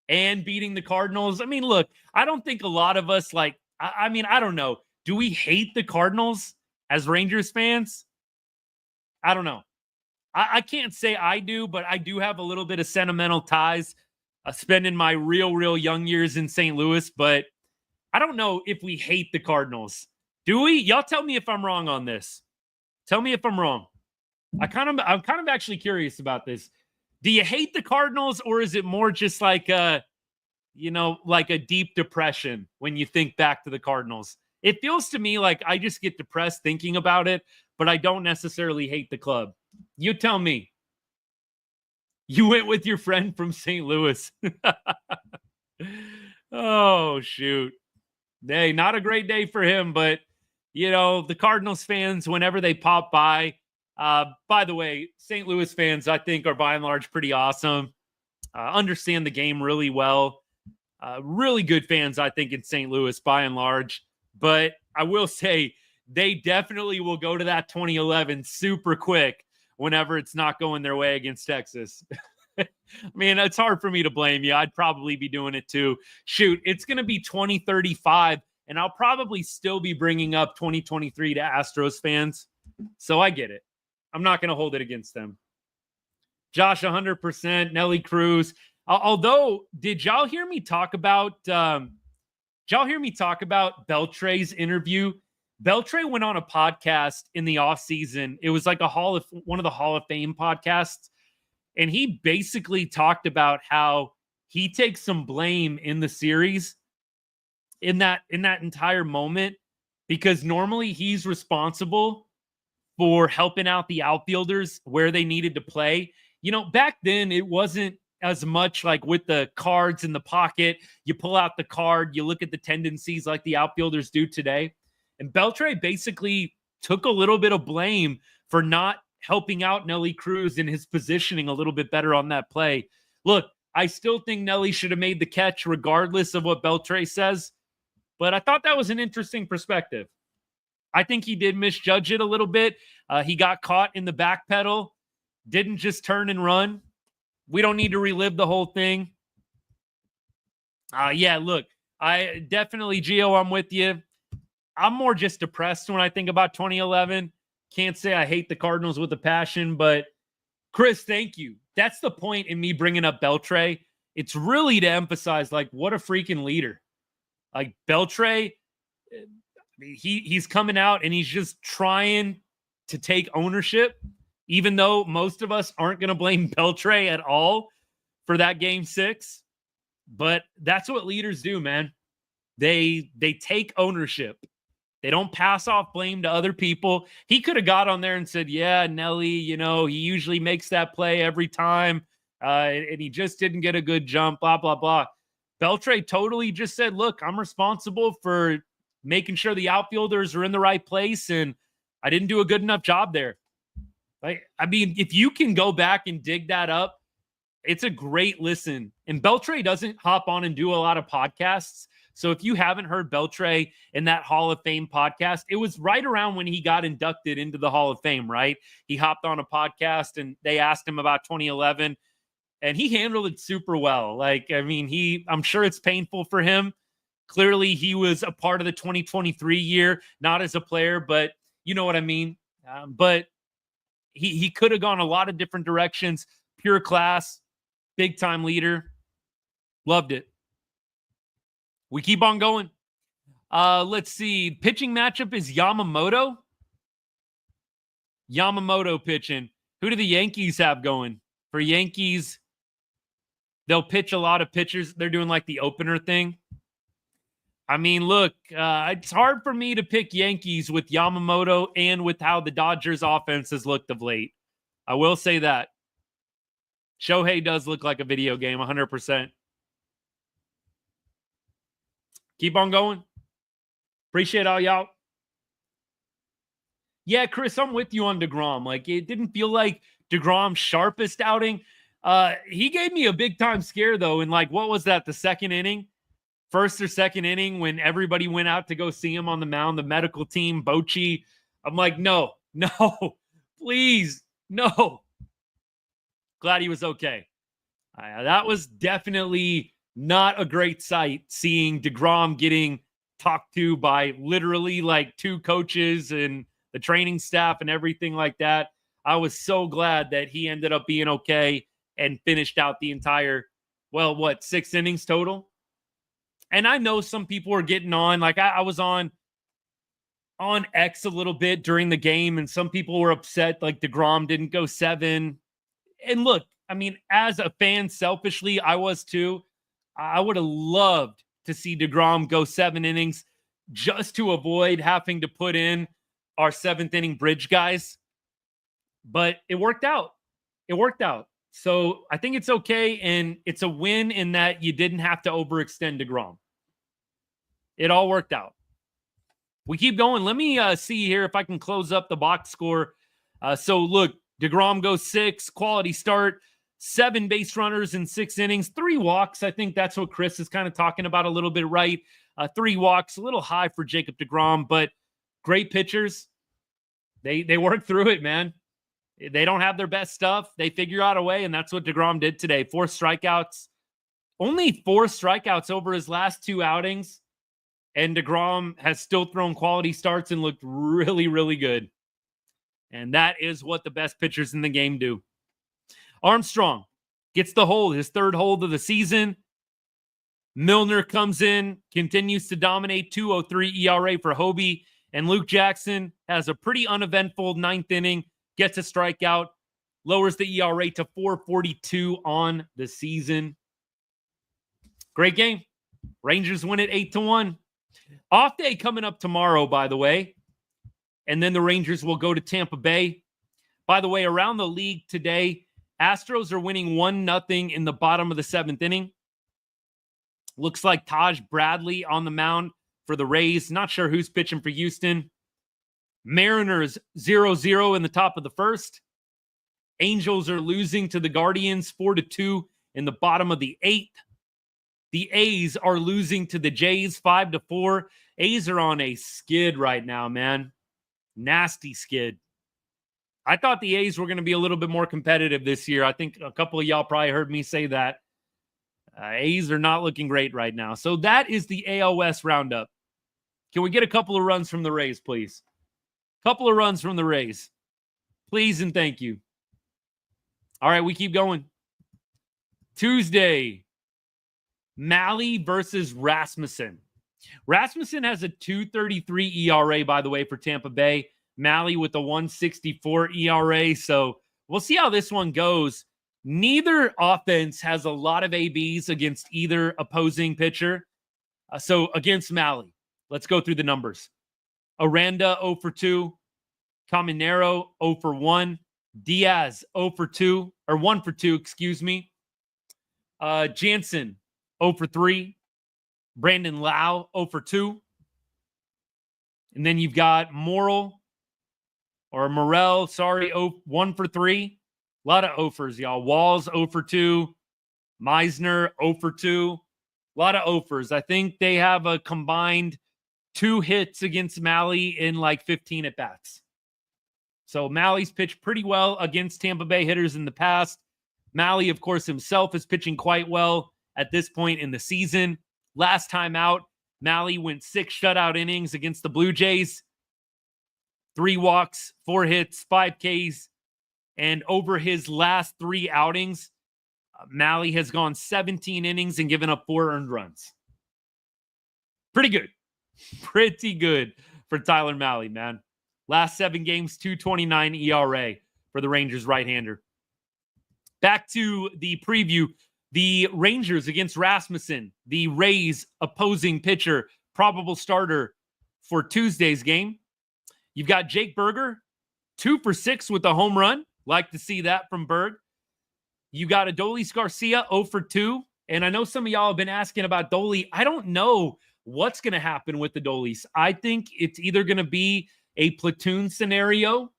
and beating the Cardinals. I mean, look, I don't think a lot of us I don't know. Do we hate the Cardinals as Rangers fans? I don't know. I can't say I do, but I do have a little bit of sentimental ties spending my real young years in St. Louis, but I don't know if we hate the Cardinals. Do we? Y'all tell me if I'm wrong on this. Tell me if I'm wrong. I'm kind of actually curious about this. Do you hate the Cardinals, or is it more just like a deep depression when you think back to the Cardinals? It feels to me like I just get depressed thinking about it, but I don't necessarily hate the club. You tell me. You went with your friend from St. Louis. Oh, shoot. Hey, not a great day for him, but, the Cardinals fans, whenever they pop by the way, St. Louis fans, I think, are by and large pretty awesome. Understand the game really well. Really good fans, I think, in St. Louis by and large. But I will say they definitely will go to that 2011 super quick whenever it's not going their way against Texas. I mean, it's hard for me to blame you. I'd probably be doing it too. Shoot, it's going to be 2035, and I'll probably still be bringing up 2023 to Astros fans. So I get it. I'm not going to hold it against them. Josh, 100%. Nelly Cruz. Although, did y'all hear me talk about Beltre's interview? Beltre went on a podcast in the offseason. It was like one of the Hall of Fame podcasts. And he basically talked about how he takes some blame in the series in that entire moment, because normally he's responsible for helping out the outfielders where they needed to play. Back then it wasn't as much like with the cards in the pocket. You pull out the card, you look at the tendencies like the outfielders do today. And Beltre basically took a little bit of blame for not helping out Nelly Cruz in his positioning a little bit better on that play. Look, I still think Nelly should have made the catch regardless of what Beltre says, but I thought that was an interesting perspective. I think he did misjudge it a little bit. He got caught in the back pedal, didn't just turn and run. We don't need to relive the whole thing. Look, I definitely, Gio, I'm with you. I'm more just depressed when I think about 2011. Can't say I hate the Cardinals with a passion, but Chris, thank you. That's the point in me bringing up Beltre. It's really to emphasize, what a freaking leader. Like, Beltre, he's coming out and he's just trying to take ownership, even though most of us aren't going to blame Beltre at all for that game 6. But that's what leaders do, man. They take ownership. They don't pass off blame to other people. He could have got on there and said, yeah, Nelly, he usually makes that play every time, and he just didn't get a good jump, blah, blah, blah. Beltre totally just said, look, I'm responsible for making sure the outfielders are in the right place, and I didn't do a good enough job there. If you can go back and dig that up, it's a great listen. And Beltre doesn't hop on and do a lot of podcasts. So if you haven't heard Beltre in that Hall of Fame podcast, it was right around when he got inducted into the Hall of Fame, right? He hopped on a podcast and they asked him about 2011, and he handled it super well. I'm sure it's painful for him. Clearly, he was a part of the 2023 year, not as a player, but you know what I mean? But he could have gone a lot of different directions. Pure class, big-time leader. Loved it. We keep on going. Let's see. Pitching matchup is Yamamoto. Yamamoto pitching. Who do the Yankees have going? For Yankees, they'll pitch a lot of pitchers. They're doing like the opener thing. I mean, look, it's hard for me to pick Yankees with Yamamoto and with how the Dodgers offense has looked of late. I will say that. Shohei does look like a video game, 100%. Keep on going. Appreciate all y'all. Yeah, Chris, I'm with you on deGrom. Like, it didn't feel like deGrom's sharpest outing. He gave me a big-time scare, though, in, like, what was that, the second inning? First or second inning when everybody went out to go see him on the mound, the medical team, Bochy. I'm like, no, please, no. Glad he was okay. That was definitely not a great sight, seeing deGrom getting talked to by literally like 2 coaches and the training staff and everything like that. I was so glad that he ended up being okay and finished out the entire, 6 innings total? And I know some people are getting on. Like I was on X a little bit during the game, and some people were upset like deGrom didn't go 7. And look, I mean, as a fan, selfishly, I was too. I would have loved to see deGrom go 7 innings just to avoid having to put in our 7th inning bridge guys. But it worked out. So I think it's okay, and it's a win in that you didn't have to overextend deGrom. It all worked out. We keep going. Let me see here if I can close up the box score. So look, deGrom goes 6, quality start, 7 base runners in 6 innings, 3 walks. I think that's what Chris is kind of talking about a little bit, right? 3 walks, a little high for Jacob deGrom, but great pitchers. They work through it, man. They don't have their best stuff. They figure out a way, and that's what deGrom did today. 4 strikeouts. Only 4 strikeouts over his last 2 outings, and deGrom has still thrown quality starts and looked really, really good. And that is what the best pitchers in the game do. Armstrong gets the hold, his 3rd hold of the season. Milner comes in, continues to dominate, 2.03 ERA for Hobie. And Luke Jackson has a pretty uneventful 9th inning, gets a strikeout, lowers the ERA to 4.42 on the season. Great game. Rangers win it 8-1. Off day coming up tomorrow, by the way. And then the Rangers will go to Tampa Bay. By the way, around the league today, Astros are winning 1-0 in the bottom of the 7th inning. Looks like Taj Bradley on the mound for the Rays. Not sure who's pitching for Houston. Mariners 0-0 in the top of the 1st. Angels are losing to the Guardians 4-2 in the bottom of the 8th. The A's are losing to the Jays 5-4. A's are on a skid right now, man. Nasty skid. I thought the A's were going to be a little bit more competitive this year. I think a couple of y'all probably heard me say that. A's are not looking great right now. So that is the AL West roundup. Can we get a couple of runs from the Rays, please? Couple of runs from the Rays. Please and thank you. All right, we keep going. Tuesday, Malley versus Rasmussen. Rasmussen has a 2.33 ERA, by the way, for Tampa Bay. Malley with a 1.64 ERA. So we'll see how this one goes. Neither offense has a lot of ABs against either opposing pitcher. So against Malley, let's go through the numbers. Aranda 0 for 2. Caminero 0 for 1. Diaz 0 for 2, or 1 for 2, excuse me. Jansen 0 for 3. Brandon Lau 0 for 2. And then you've got Morrell, 1 for 3. A lot of offers, y'all. Walls 0 for 2. Meisner 0 for 2. A lot of offers. I think they have a combined 2 hits against Malley in like 15 at-bats. So Malley's pitched pretty well against Tampa Bay hitters in the past. Malley, of course, himself is pitching quite well at this point in the season. Last time out, Malley went 6 shutout innings against the Blue Jays. 3 walks, 4 hits, 5 Ks. And over his last 3 outings, Malley has gone 17 innings and given up 4 earned runs. Pretty good. Pretty good for Tyler Malley, man. Last 7 games, 2.29 ERA for the Rangers right-hander. Back to the preview. The Rangers against Rasmussen, the Rays opposing pitcher, probable starter for Tuesday's game. You've got Jake Berger, 2 for 6 with a home run. Like to see that from Berg. You got Adolis Garcia, 0 for 2. And I know some of y'all have been asking about Dolly. I don't know what's going to happen with the Dolis. I think it's either going to be a platoon scenario,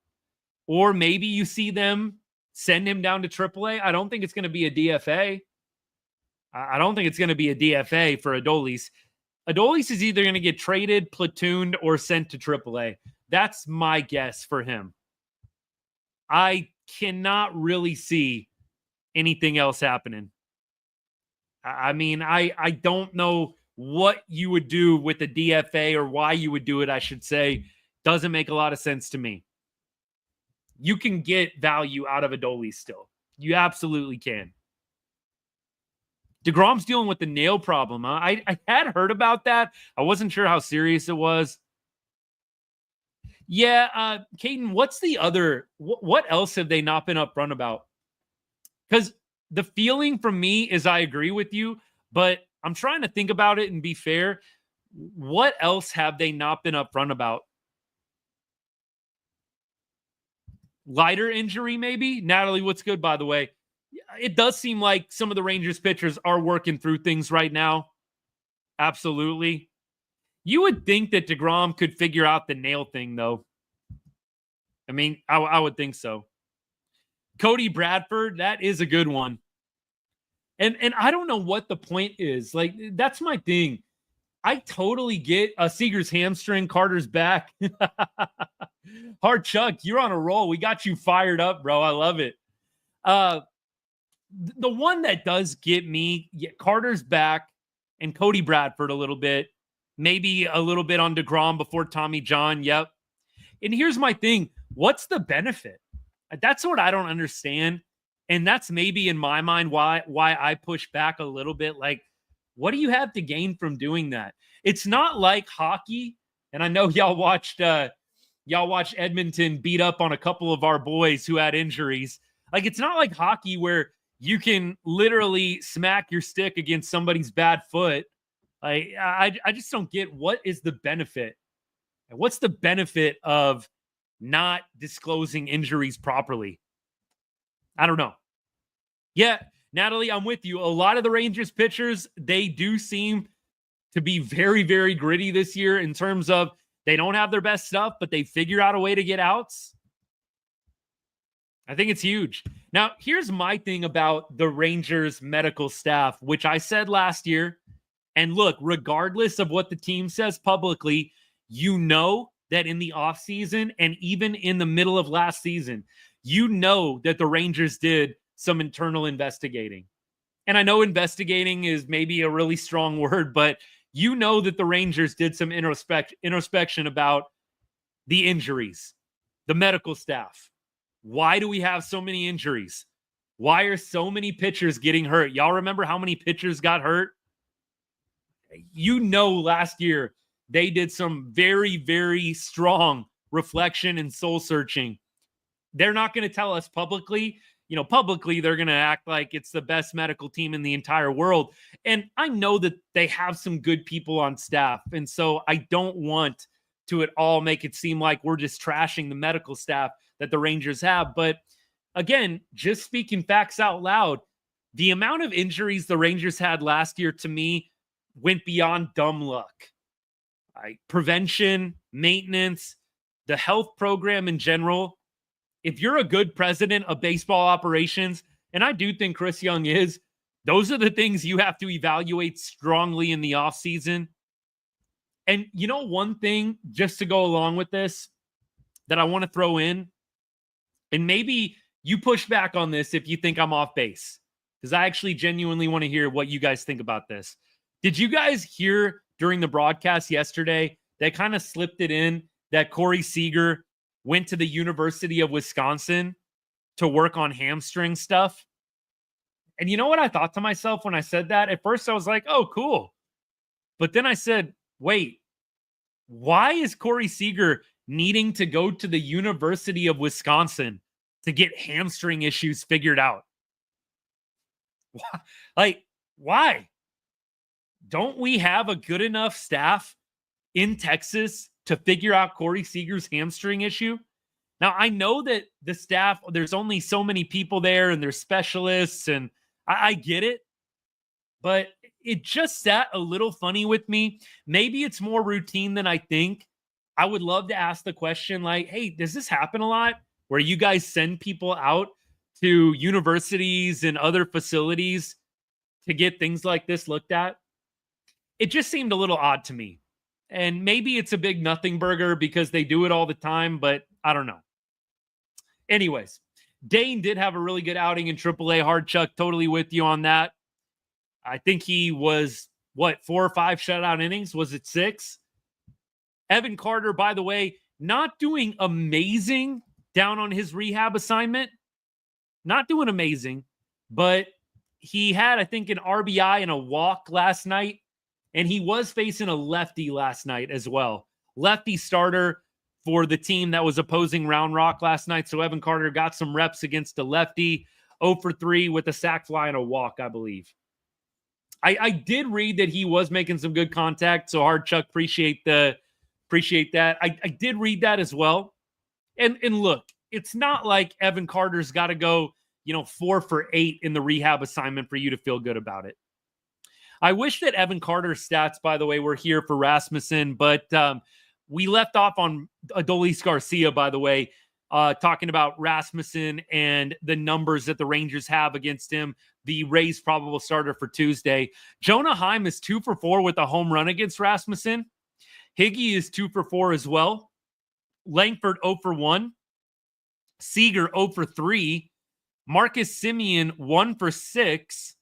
or maybe you see them send him down to AAA. I don't think it's going to be a DFA. I don't think it's going to be a DFA for Adolis. Adolis is either going to get traded, platooned, or sent to AAA. That's my guess for him. I cannot really see anything else happening. I mean, I don't know what you would do with a DFA, or why you would do it, I should say. Doesn't make a lot of sense to me. You can get value out of Adolis still. You absolutely can. deGrom's dealing with the nail problem. Huh? I had heard about that. I wasn't sure how serious it was. Yeah, Caden, what's the other? What else have they not been upfront about? Because the feeling from me is I agree with you, but I'm trying to think about it and be fair. What else have they not been upfront about? Lighter injury, maybe? Natalie, what's good, by the way? It does seem like some of the Rangers pitchers are working through things right now. Absolutely. You would think that deGrom could figure out the nail thing, though. I mean, I would think so. Cody Bradford, that is a good one. And I don't know what the point is. Like, that's my thing. I totally get Seager's hamstring, Carter's back. Hard Chuck, you're on a roll. We got you fired up, bro. I love it. The one that does get me, Carter's back and Cody Bradford a little bit. Maybe a little bit on deGrom before Tommy John. Yep. And here's my thing. What's the benefit? That's what I don't understand. And that's maybe in my mind why I push back a little bit. Like, what do you have to gain from doing that? It's not like hockey. And I know y'all watched Edmonton beat up on a couple of our boys who had injuries. Like, it's not like hockey where you can literally smack your stick against somebody's bad foot. I just don't get, what is the benefit? What's the benefit of not disclosing injuries properly? I don't know. Yeah, Natalie, I'm with you. A lot of the Rangers pitchers, they do seem to be very, very gritty this year in terms of they don't have their best stuff, but they figure out a way to get outs. I think it's huge. Now, here's my thing about the Rangers medical staff, which I said last year. And look, regardless of what the team says publicly, you know that in the offseason and even in the middle of last season, you know that the Rangers did some internal investigating. And I know investigating is maybe a really strong word, but you know that the Rangers did some introspection about the injuries, the medical staff. Why do we have so many injuries? Why are so many pitchers getting hurt? Y'all remember how many pitchers got hurt? You know, last year they did some very, very strong reflection and soul searching. They're not going to tell us publicly. You know, publicly, they're going to act like it's the best medical team in the entire world. And I know that they have some good people on staff. And so I don't want to at all make it seem like we're just trashing the medical staff that the Rangers have. But again, just speaking facts out loud, the amount of injuries the Rangers had last year, to me, went beyond dumb luck. Prevention, maintenance, the health program in general. If you're a good president of baseball operations, and I do think Chris Young is, those are the things you have to evaluate strongly in the offseason. And you know, one thing just to go along with this that I want to throw in, and maybe you push back on this if you think I'm off base, because I actually genuinely want to hear what you guys think about this. Did you guys hear during the broadcast yesterday that kind of slipped it in that Corey Seager went to the University of Wisconsin to work on hamstring stuff? And you know what I thought to myself when I said that? At first I was like, oh, cool. But then I said, wait, why is Corey Seager needing to go to the University of Wisconsin to get hamstring issues figured out? Like, why? Don't we have a good enough staff in Texas to figure out Corey Seager's hamstring issue? Now, I know that the staff, there's only so many people there and there's specialists, and I get it, but it just sat a little funny with me. Maybe it's more routine than I think. I would love to ask the question like, hey, does this happen a lot where you guys send people out to universities and other facilities to get things like this looked at? It just seemed a little odd to me. And maybe it's a big nothing burger because they do it all the time, but I don't know. Anyways, Dane did have a really good outing in AAA. Hard Chuck, totally with you on that. I think he was, 4 or 5 shutout innings? Was it 6? Evan Carter, by the way, not doing amazing down on his rehab assignment. Not doing amazing, but he had, I think, an RBI and a walk last night, and he was facing a lefty last night as well. Lefty starter for the team that was opposing Round Rock last night, so Evan Carter got some reps against a lefty, 0 for 3 with a sac fly and a walk, I believe. I did read that he was making some good contact, so Hard Chuck, appreciate that. I did read that as well. And look, it's not like Evan Carter's got to go, 4 for 8 in the rehab assignment for you to feel good about it. I wish that Evan Carter's stats, by the way, were here for Rasmussen, but we left off on Adolis Garcia, by the way, talking about Rasmussen and the numbers that the Rangers have against him, the Rays probable starter for Tuesday. Jonah Heim is 2 for 4 with a home run against Rasmussen. Higgy is 2 for 4 as well. Langford 0 for 1. Seager 0 for 3. Marcus Semien 1 for 6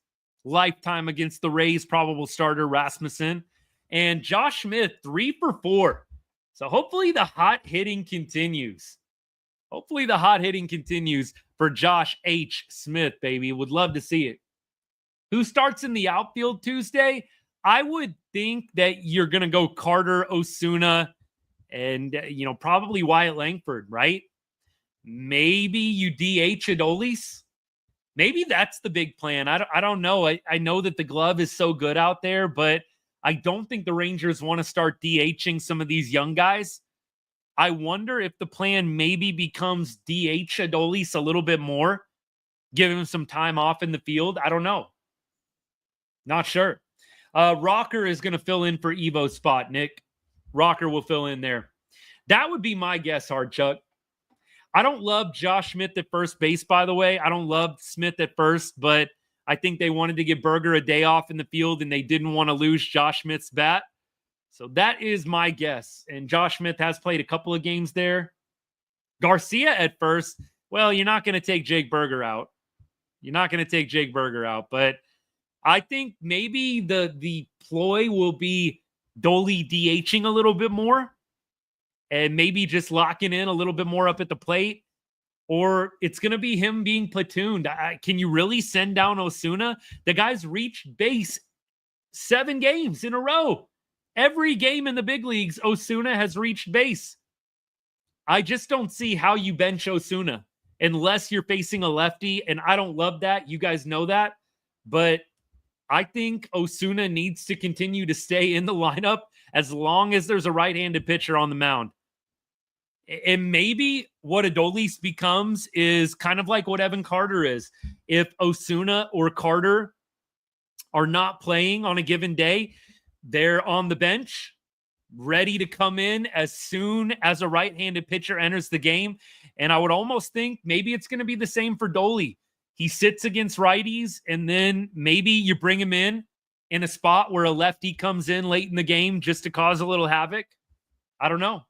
lifetime against the Rays probable starter Rasmussen. And Josh Smith 3 for 4. So hopefully the hot hitting continues. Hopefully the hot hitting continues for Josh H. Smith, baby. Would love to see it. Who starts in the outfield Tuesday? I would think that you're going to go Carter, Osuna, and, probably Wyatt Langford, right? Maybe you DH Adolis. Maybe that's the big plan. I don't know. I know that the glove is so good out there, but I don't think the Rangers want to start DHing some of these young guys. I wonder if the plan maybe becomes DH Adolis a little bit more, give him some time off in the field. I don't know. Not sure. Rocker is going to fill in for Evo's spot, Nick. Rocker will fill in there. That would be my guess, Hard Chuck. I don't love Josh Smith at first base, by the way. I don't love Smith at first, but I think they wanted to give Berger a day off in the field, and they didn't want to lose Josh Smith's bat. So that is my guess. And Josh Smith has played a couple of games there. Garcia at first, well, you're not going to take Jake Berger out. But I think maybe the ploy will be Dolly DHing a little bit more and maybe just locking in a little bit more up at the plate. Or it's going to be him being platooned. Can you really send down Osuna? The guy's reached base 7 games in a row. Every game in the big leagues, Osuna has reached base. I just don't see how you bench Osuna unless you're facing a lefty, and I don't love that. You guys know that. But I think Osuna needs to continue to stay in the lineup as long as there's a right-handed pitcher on the mound. And maybe what Adolis becomes is kind of like what Evan Carter is. If Osuna or Carter are not playing on a given day, they're on the bench, ready to come in as soon as a right-handed pitcher enters the game. And I would almost think maybe it's going to be the same for Dolly. He sits against righties, and then maybe you bring him in a spot where a lefty comes in late in the game just to cause a little havoc. I don't know.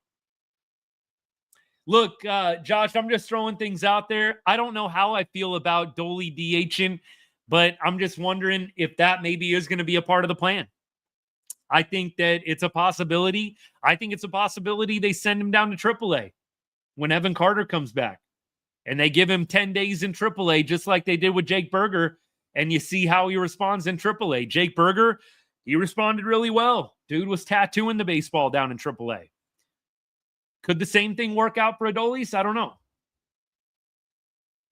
Look, Josh, I'm just throwing things out there. I don't know how I feel about Dolly DHing, but I'm just wondering if that maybe is going to be a part of the plan. I think that it's a possibility. I think it's a possibility they send him down to AAA when Evan Carter comes back. And they give him 10 days in AAA, just like they did with Jake Berger, and you see how he responds in AAA. Jake Berger, he responded really well. Dude was tattooing the baseball down in AAA. Could the same thing work out for Adolis? I don't know.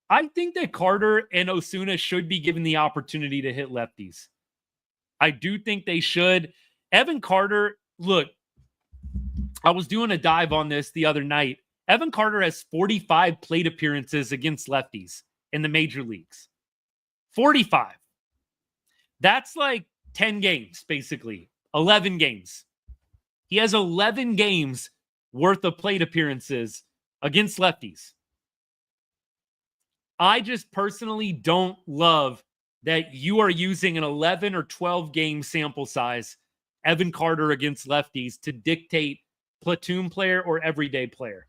I think that Carter and Osuna should be given the opportunity to hit lefties. I do think they should. Evan Carter, look, I was doing a dive on this the other night. Evan Carter has 45 plate appearances against lefties in the major leagues. 45. That's like 10 games, basically. 11 games. He has 11 games worth of plate appearances against lefties. I just personally don't love that you are using an 11 or 12 game sample size, Evan Carter against lefties, to dictate platoon player or everyday player.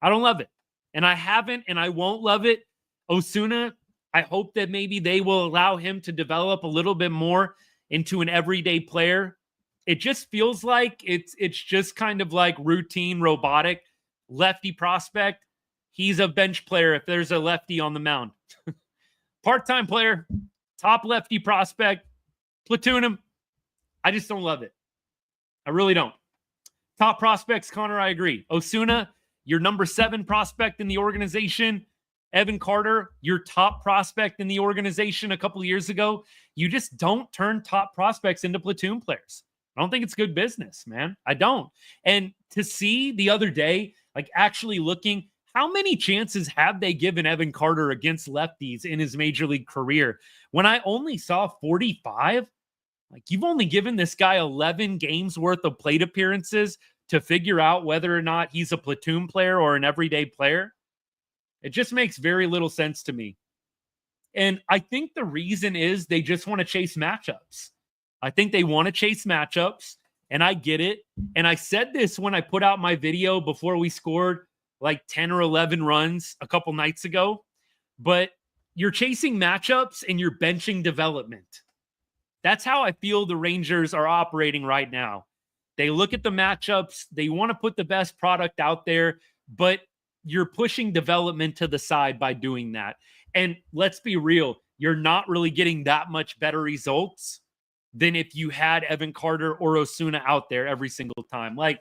I don't love it. And I haven't, and I won't love it. Osuna, I hope that maybe they will allow him to develop a little bit more into an everyday player. It just feels like it's just kind of like routine, robotic lefty prospect. He's a bench player if there's a lefty on the mound. Part-time player, top lefty prospect, platoon him. I just don't love it. I really don't. Top prospects, Connor, I agree. Osuna, your number 7 prospect in the organization. Evan Carter, your top prospect in the organization a couple of years ago. You just don't turn top prospects into platoon players. I don't think it's good business, man. I don't. And to see the other day, like actually looking, how many chances have they given Evan Carter against lefties in his major league career? When I only saw 45, like you've only given this guy 11 games worth of plate appearances to figure out whether or not he's a platoon player or an everyday player. It just makes very little sense to me. And I think the reason is they just want to chase matchups. I think they want to chase matchups, and I get it. And I said this when I put out my video before we scored like 10 or 11 runs a couple nights ago. But you're chasing matchups and you're benching development. That's how I feel the Rangers are operating right now. They look at the matchups. They want to put the best product out there, but you're pushing development to the side by doing that. And let's be real, you're not really getting that much better results than if you had Evan Carter or Osuna out there every single time. Like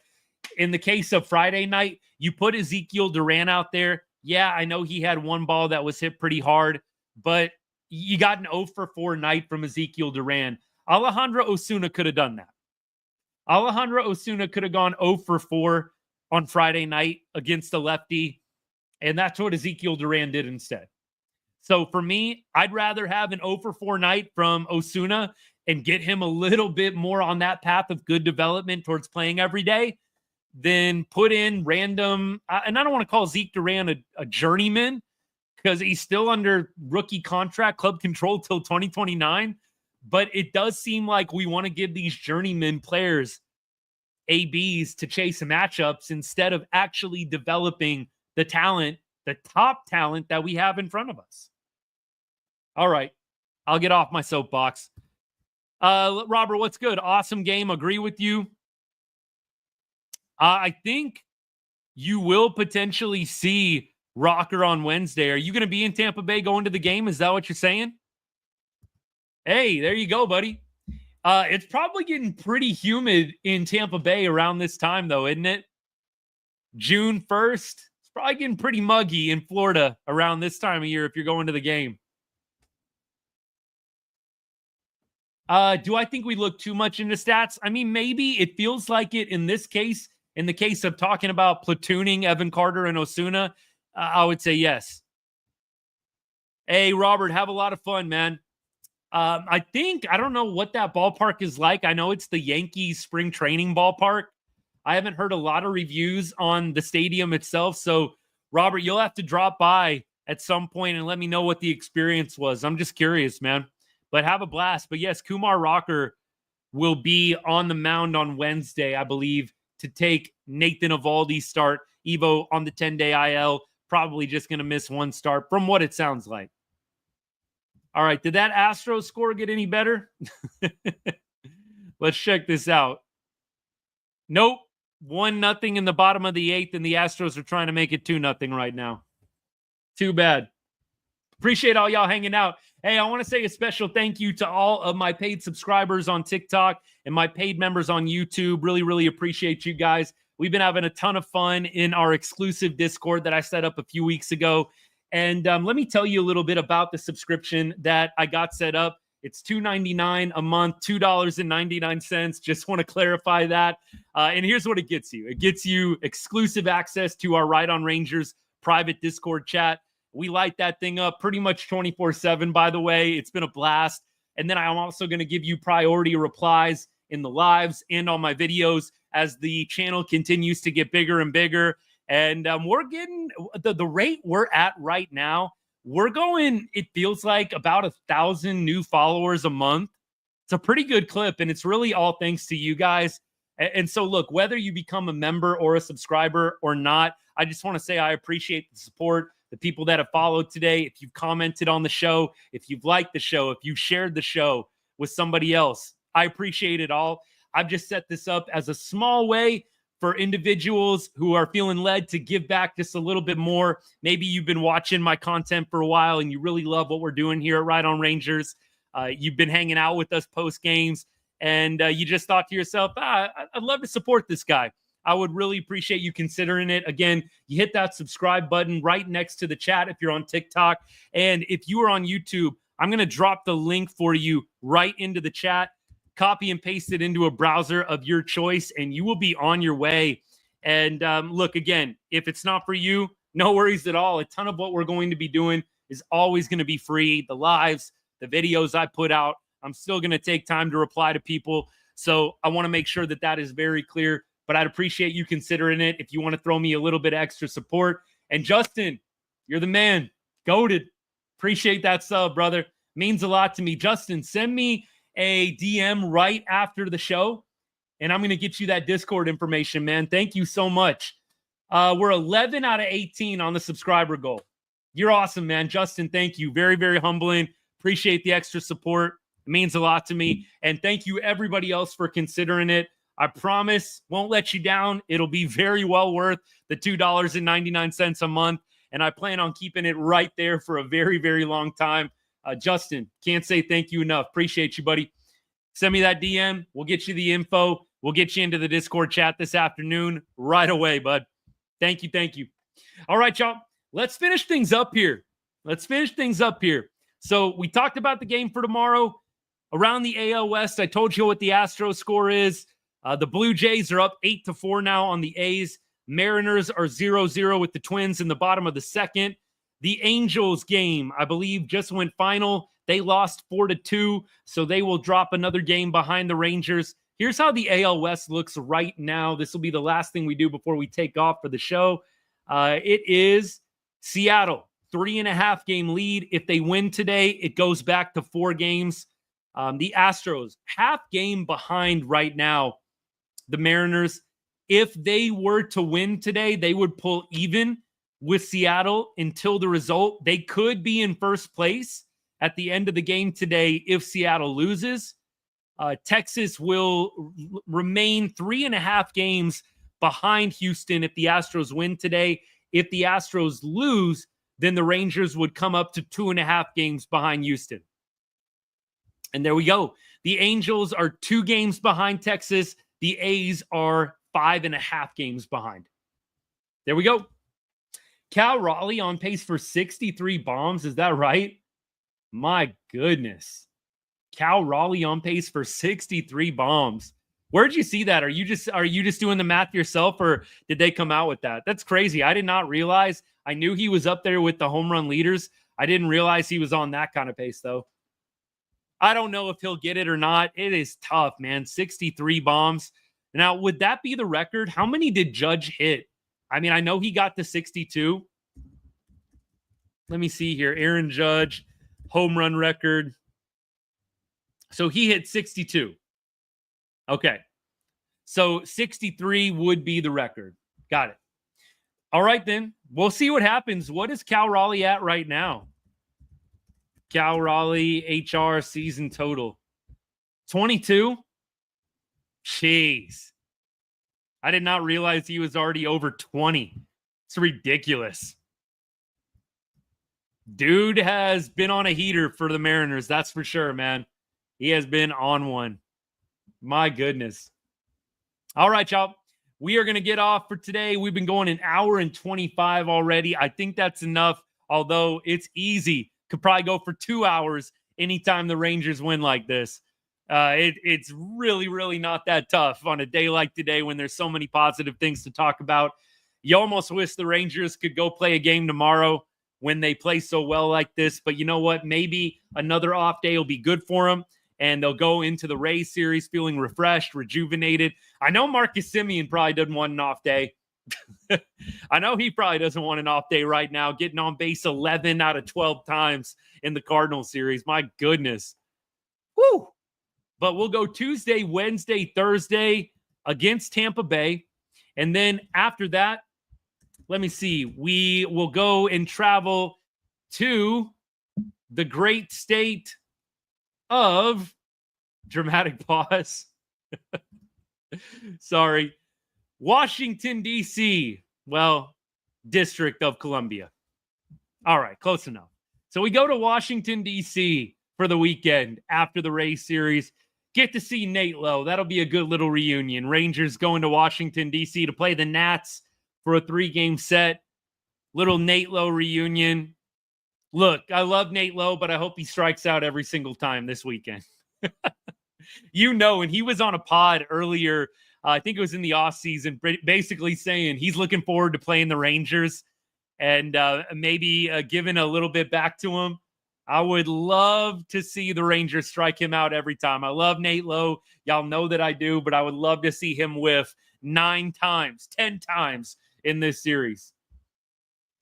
in the case of Friday night, you put Ezekiel Duran out there. Yeah, I know he had one ball that was hit pretty hard, but you got an 0 for 4 night from Ezekiel Duran. Alejandro Osuna could have done that. Alejandro Osuna could have gone 0 for 4 on Friday night against the lefty, and that's what Ezekiel Duran did instead. So for me, I'd rather have an 0 for 4 night from Osuna and get him a little bit more on that path of good development towards playing every day than put in random, and I don't want to call Zeke Duran a journeyman because he's still under rookie contract, club control till 2029. But it does seem like we want to give these journeyman players ABs to chase matchups instead of actually developing the talent, the top talent that we have in front of us. All right. I'll get off my soapbox. Robert, what's good? Awesome game. Agree with you. I think you will potentially see Rocker on Wednesday. Are you going to be in Tampa Bay going to the game? Is that what you're saying? Hey, there you go, buddy. It's probably getting pretty humid in Tampa Bay around this time, though, isn't it? June 1st. It's probably getting pretty muggy in Florida around this time of year if you're going to the game. Do I think we look too much into stats? I mean, maybe it feels like it in this case. In the case of talking about platooning Evan Carter and Osuna, I would say yes. Hey, Robert, have a lot of fun, man. I don't know what that ballpark is like. I know it's the Yankees spring training ballpark. I haven't heard a lot of reviews on the stadium itself. So, Robert, you'll have to drop by at some point and let me know what the experience was. I'm just curious, man. But have a blast. But yes, Kumar Rocker will be on the mound on Wednesday, I believe, to take Nathan Eovaldi's start. Evo on the 10-day IL, probably just going to miss one start from what it sounds like. All right, did that Astros score get any better? Let's check this out. Nope. 1-0 in the bottom of the 8th, and the Astros are trying to make it 2-0 right now. Too bad. Appreciate all y'all hanging out. Hey, I want to say a special thank you to all of my paid subscribers on TikTok and my paid members on YouTube. Really, really appreciate you guys. We've been having a ton of fun in our exclusive Discord that I set up a few weeks ago. And let me tell you a little bit about the subscription that I got set up. It's $2.99 a month, $2.99. Just want to clarify that. And here's what it gets you. It gets you exclusive access to our Right on Rangers private Discord chat. We light that thing up pretty much 24/7, by the way. It's been a blast. And then I'm also going to give you priority replies in the lives and on my videos as the channel continues to get bigger and bigger. And we're getting the rate we're at right now. We're going, it feels like about 1,000 new followers a month. It's a pretty good clip, and it's really all thanks to you guys. And so, look, whether you become a member or a subscriber or not, I just want to say I appreciate the support, the people that have followed today. If you've commented on the show, if you've liked the show, if you've shared the show with somebody else, I appreciate it all. I've just set this up as a small way for individuals who are feeling led to give back just a little bit more. Maybe you've been watching my content for a while and you really love what we're doing here at Right on Rangers. You've been hanging out with us post games, and you just thought to yourself, I'd love to support this guy. I would really appreciate you considering it. Again, you hit that subscribe button right next to the chat if you're on TikTok. And if you are on YouTube, I'm going to drop the link for you right into the chat. Copy and paste it into a browser of your choice, and you will be on your way. And look, again, if it's not for you, no worries at all. A ton of what we're going to be doing is always going to be free. The lives, the videos I put out, I'm still going to take time to reply to people. So I want to make sure that that is very clear, but I'd appreciate you considering it if you want to throw me a little bit extra support. And Justin, you're the man. Goated. Appreciate that sub, brother. Means a lot to me. Justin, send me a DM right after the show, and I'm going to get you that Discord information, man. Thank you so much. We're 11 out of 18 on the subscriber goal. You're awesome, man. Justin, thank you. Very, very humbling. Appreciate the extra support. It means a lot to me. And thank you, everybody else, for considering it. I promise won't let you down. It'll be very well worth the $2.99 a month, and I plan on keeping it right there for a very, very long time. Justin, can't say thank you enough. Appreciate you, buddy. Send me that DM. We'll get you the info. We'll get you into the Discord chat this afternoon right away, bud. Thank you. Thank you. All right, y'all. Let's finish things up here. So we talked about the game for tomorrow. Around the AL West, I told you what the Astros score is. The Blue Jays are up 8-4 now on the A's. Mariners are 0-0 with the Twins in the bottom of the second. The Angels game, I believe, just went final. They lost 4-2, so they will drop another game behind the Rangers. Here's how the AL West looks right now. This will be the last thing we do before we take off for the show. It is Seattle, 3.5 game lead. If they win today, it goes back to 4 games. The Astros, half game behind right now. The Mariners, if they were to win today, they would pull even with Seattle until the result. They could be in first place at the end of the game today if Seattle loses. Texas will remain 3.5 games behind Houston if the Astros win today. If the Astros lose, then the Rangers would come up to 2.5 games behind Houston. And there we go. The Angels are 2 games behind Texas. The A's are 5.5 games behind. There we go. Cal Raleigh on pace for 63 bombs. Is that right? My goodness. Cal Raleigh on pace for 63 bombs. Where'd you see that? Are you just doing the math yourself, or did they come out with that? That's crazy. I did not realize. I knew he was up there with the home run leaders. I didn't realize he was on that kind of pace, though. I don't know if he'll get it or not. It is tough, man. 63 bombs. Now, would that be the record? How many did Judge hit? I mean, I know he got to 62. Let me see here. Aaron Judge, home run record. So he hit 62. Okay. So 63 would be the record. Got it. All right, then. We'll see what happens. What is Cal Raleigh at right now? Cal Raleigh HR season total. 22? Jeez. I did not realize he was already over 20. It's ridiculous. Dude has been on a heater for the Mariners. That's for sure, man. He has been on one. My goodness. All right, y'all. We are going to get off for today. We've been going an hour and 25 already. I think that's enough although it's easy. Could probably go for 2 hours anytime the Rangers win like this. It's really, really not that tough on a day like today when there's so many positive things to talk about. You almost wish the Rangers could go play a game tomorrow when they play so well like this. But you know what? Maybe another off day will be good for them, and they'll go into the Rays series feeling refreshed, rejuvenated. I know Marcus Semien probably doesn't want an off day. I know he probably doesn't want an off day right now, getting on base 11 out of 12 times in the Cardinals series. My goodness. Woo! But we'll go Tuesday, Wednesday, Thursday against Tampa Bay. And then after that, let me see. We will go and travel to the great state of dramatic pause. Sorry. Washington, D.C. Well, District of Columbia. All right, close enough. So we go to Washington, D.C. for the weekend after the Rays series. Get to see Nate Lowe. That'll be a good little reunion. Rangers going to Washington, D.C. to play the Nats for a 3-game set. Little Nate Lowe reunion. Look, I love Nate Lowe, but I hope he strikes out every single time this weekend. You know, and he was on a pod earlier, I think it was in the offseason, basically saying he's looking forward to playing the Rangers and maybe giving a little bit back to him. I would love to see the Rangers strike him out every time. I love Nate Lowe. Y'all know that I do, but I would love to see him whiff 9 times, 10 times in this series.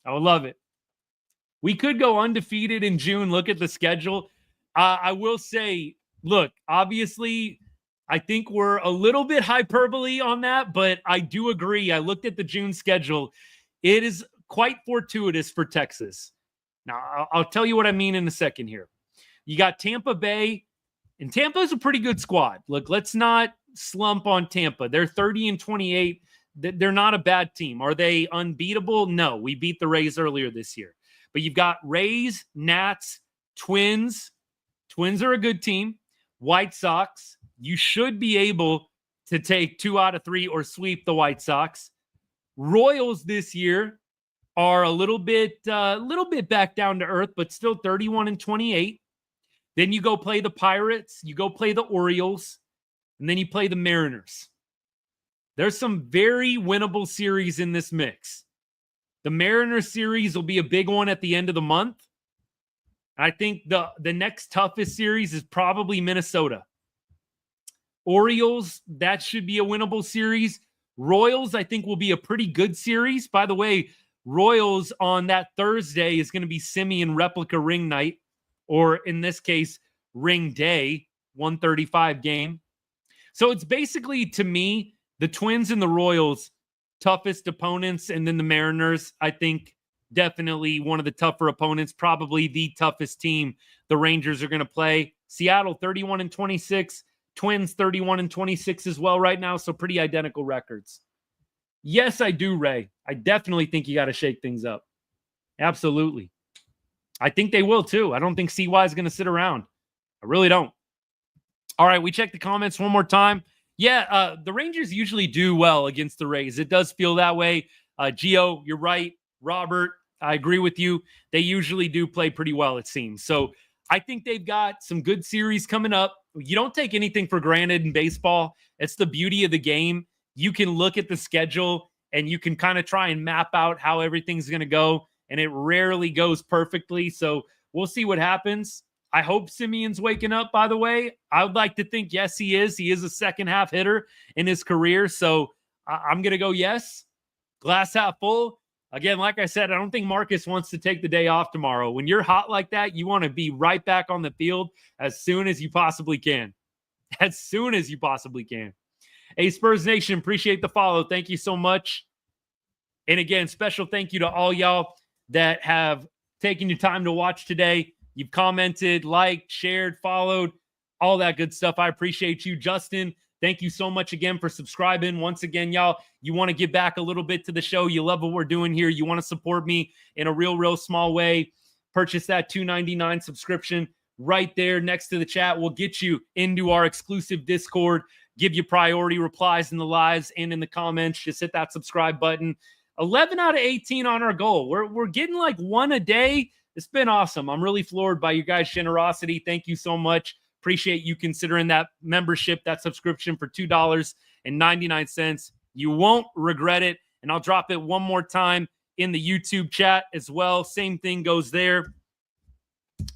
I would love it. We could go undefeated in June. Look at the schedule. I will say, look, obviously, I think we're a little bit hyperbole on that, but I do agree. I looked at the June schedule. It is quite fortuitous for Texas. Now, I'll tell you what I mean in a second here. You got Tampa Bay, and Tampa is a pretty good squad. Look, let's not slump on Tampa. They're 30-28. They're not a bad team. Are they unbeatable? No. We beat the Rays earlier this year. But you've got Rays, Nats, Twins. Twins are a good team. White Sox. You should be able to take 2 out of 3 or sweep the White Sox. Royals this year are a little bit back down to earth, but still 31-28. Then you go play the Pirates, you go play the Orioles, and then you play the Mariners. There's some very winnable series in this mix. The Mariners series will be a big one at the end of the month. I think the next toughest series is probably Minnesota. Orioles, that should be a winnable series. Royals, I think, will be a pretty good series. By the way, Royals on that Thursday is going to be Semien replica ring night, or in this case, ring day, 135 game. So it's basically, to me, the Twins and the Royals, toughest opponents, and then the Mariners, I think, definitely one of the tougher opponents, probably the toughest team the Rangers are going to play. Seattle, 31-26. Twins, 31-26 as well right now, so pretty identical records. Yes, I do, Ray. I definitely think you got to shake things up. Absolutely. I think they will, too. I don't think CY is going to sit around. I really don't. All right, we check the comments one more time. Yeah, the Rangers usually do well against the Rays. It does feel that way. Gio, you're right. Robert, I agree with you. They usually do play pretty well, it seems. So I think they've got some good series coming up. You don't take anything for granted in baseball. It's the beauty of the game. You can look at the schedule and you can kind of try and map out how everything's going to go, and it rarely goes perfectly. So we'll see what happens. I hope Semien's waking up, by the way. I would like to think, yes, he is. He is a second-half hitter in his career. So I'm going to go yes. Glass half full. Again, like I said, I don't think Marcus wants to take the day off tomorrow. When you're hot like that, you want to be right back on the field as soon as you possibly can. As soon as you possibly can. Hey, Spurs Nation, appreciate the follow. Thank you so much. And again, special thank you to all y'all that have taken your time to watch today. You've commented, liked, shared, followed, all that good stuff. I appreciate you. Justin, thank you so much again for subscribing. Once again, y'all, you want to give back a little bit to the show. You love what we're doing here. You want to support me in a real small way. Purchase that $2.99 subscription right there next to the chat. We'll get you into our exclusive Discord, give you priority replies in the lives and in the comments. Just hit that subscribe button. 11 out of 18 on our goal. We're getting like one a day. It's been awesome. I'm really floored by you guys' generosity. Thank you so much. Appreciate you considering that membership, that subscription for $2.99. You won't regret it. And I'll drop it one more time in the YouTube chat as well. Same thing goes there.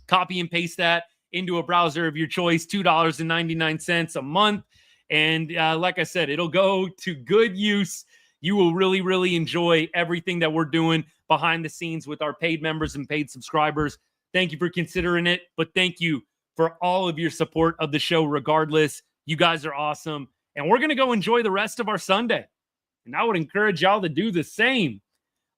Copy and paste that into a browser of your choice, $2.99 a month. And like I said, it'll go to good use. You will really, really enjoy everything that we're doing behind the scenes with our paid members and paid subscribers. Thank you for considering it, but thank you for all of your support of the show regardless. You guys are awesome. And we're going to go enjoy the rest of our Sunday. And I would encourage y'all to do the same.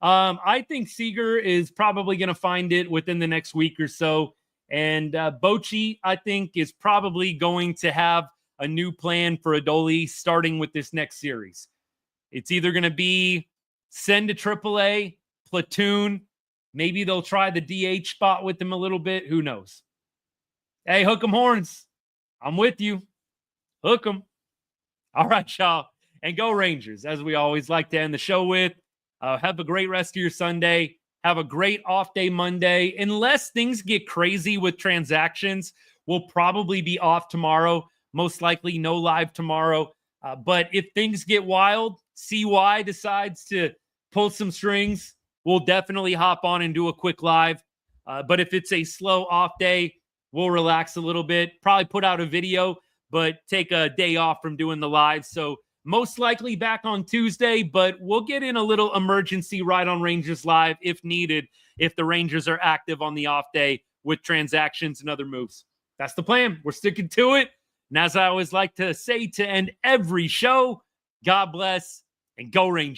I think Seager is probably going to find it within the next week or so. And Bochy, I think, is probably going to have a new plan for Adoli starting with this next series. It's either going to be send to AAA, platoon. Maybe they'll try the DH spot with him a little bit. Who knows? Hey, hook 'em horns. I'm with you. Hook 'em. All right, y'all. And go Rangers, as we always like to end the show with. Have a great rest of your Sunday. Have a great off day Monday. Unless things get crazy with transactions, we'll probably be off tomorrow. Most likely no live tomorrow. But if things get wild, CY decides to pull some strings, we'll definitely hop on and do a quick live. But if it's a slow off day, we'll relax a little bit. Probably put out a video, but take a day off from doing the live. So most likely back on Tuesday, but we'll get in a little emergency Ride on Rangers live if needed, if the Rangers are active on the off day with transactions and other moves. That's the plan. We're sticking to it. And as I always like to say to end every show, God bless and go Rangers.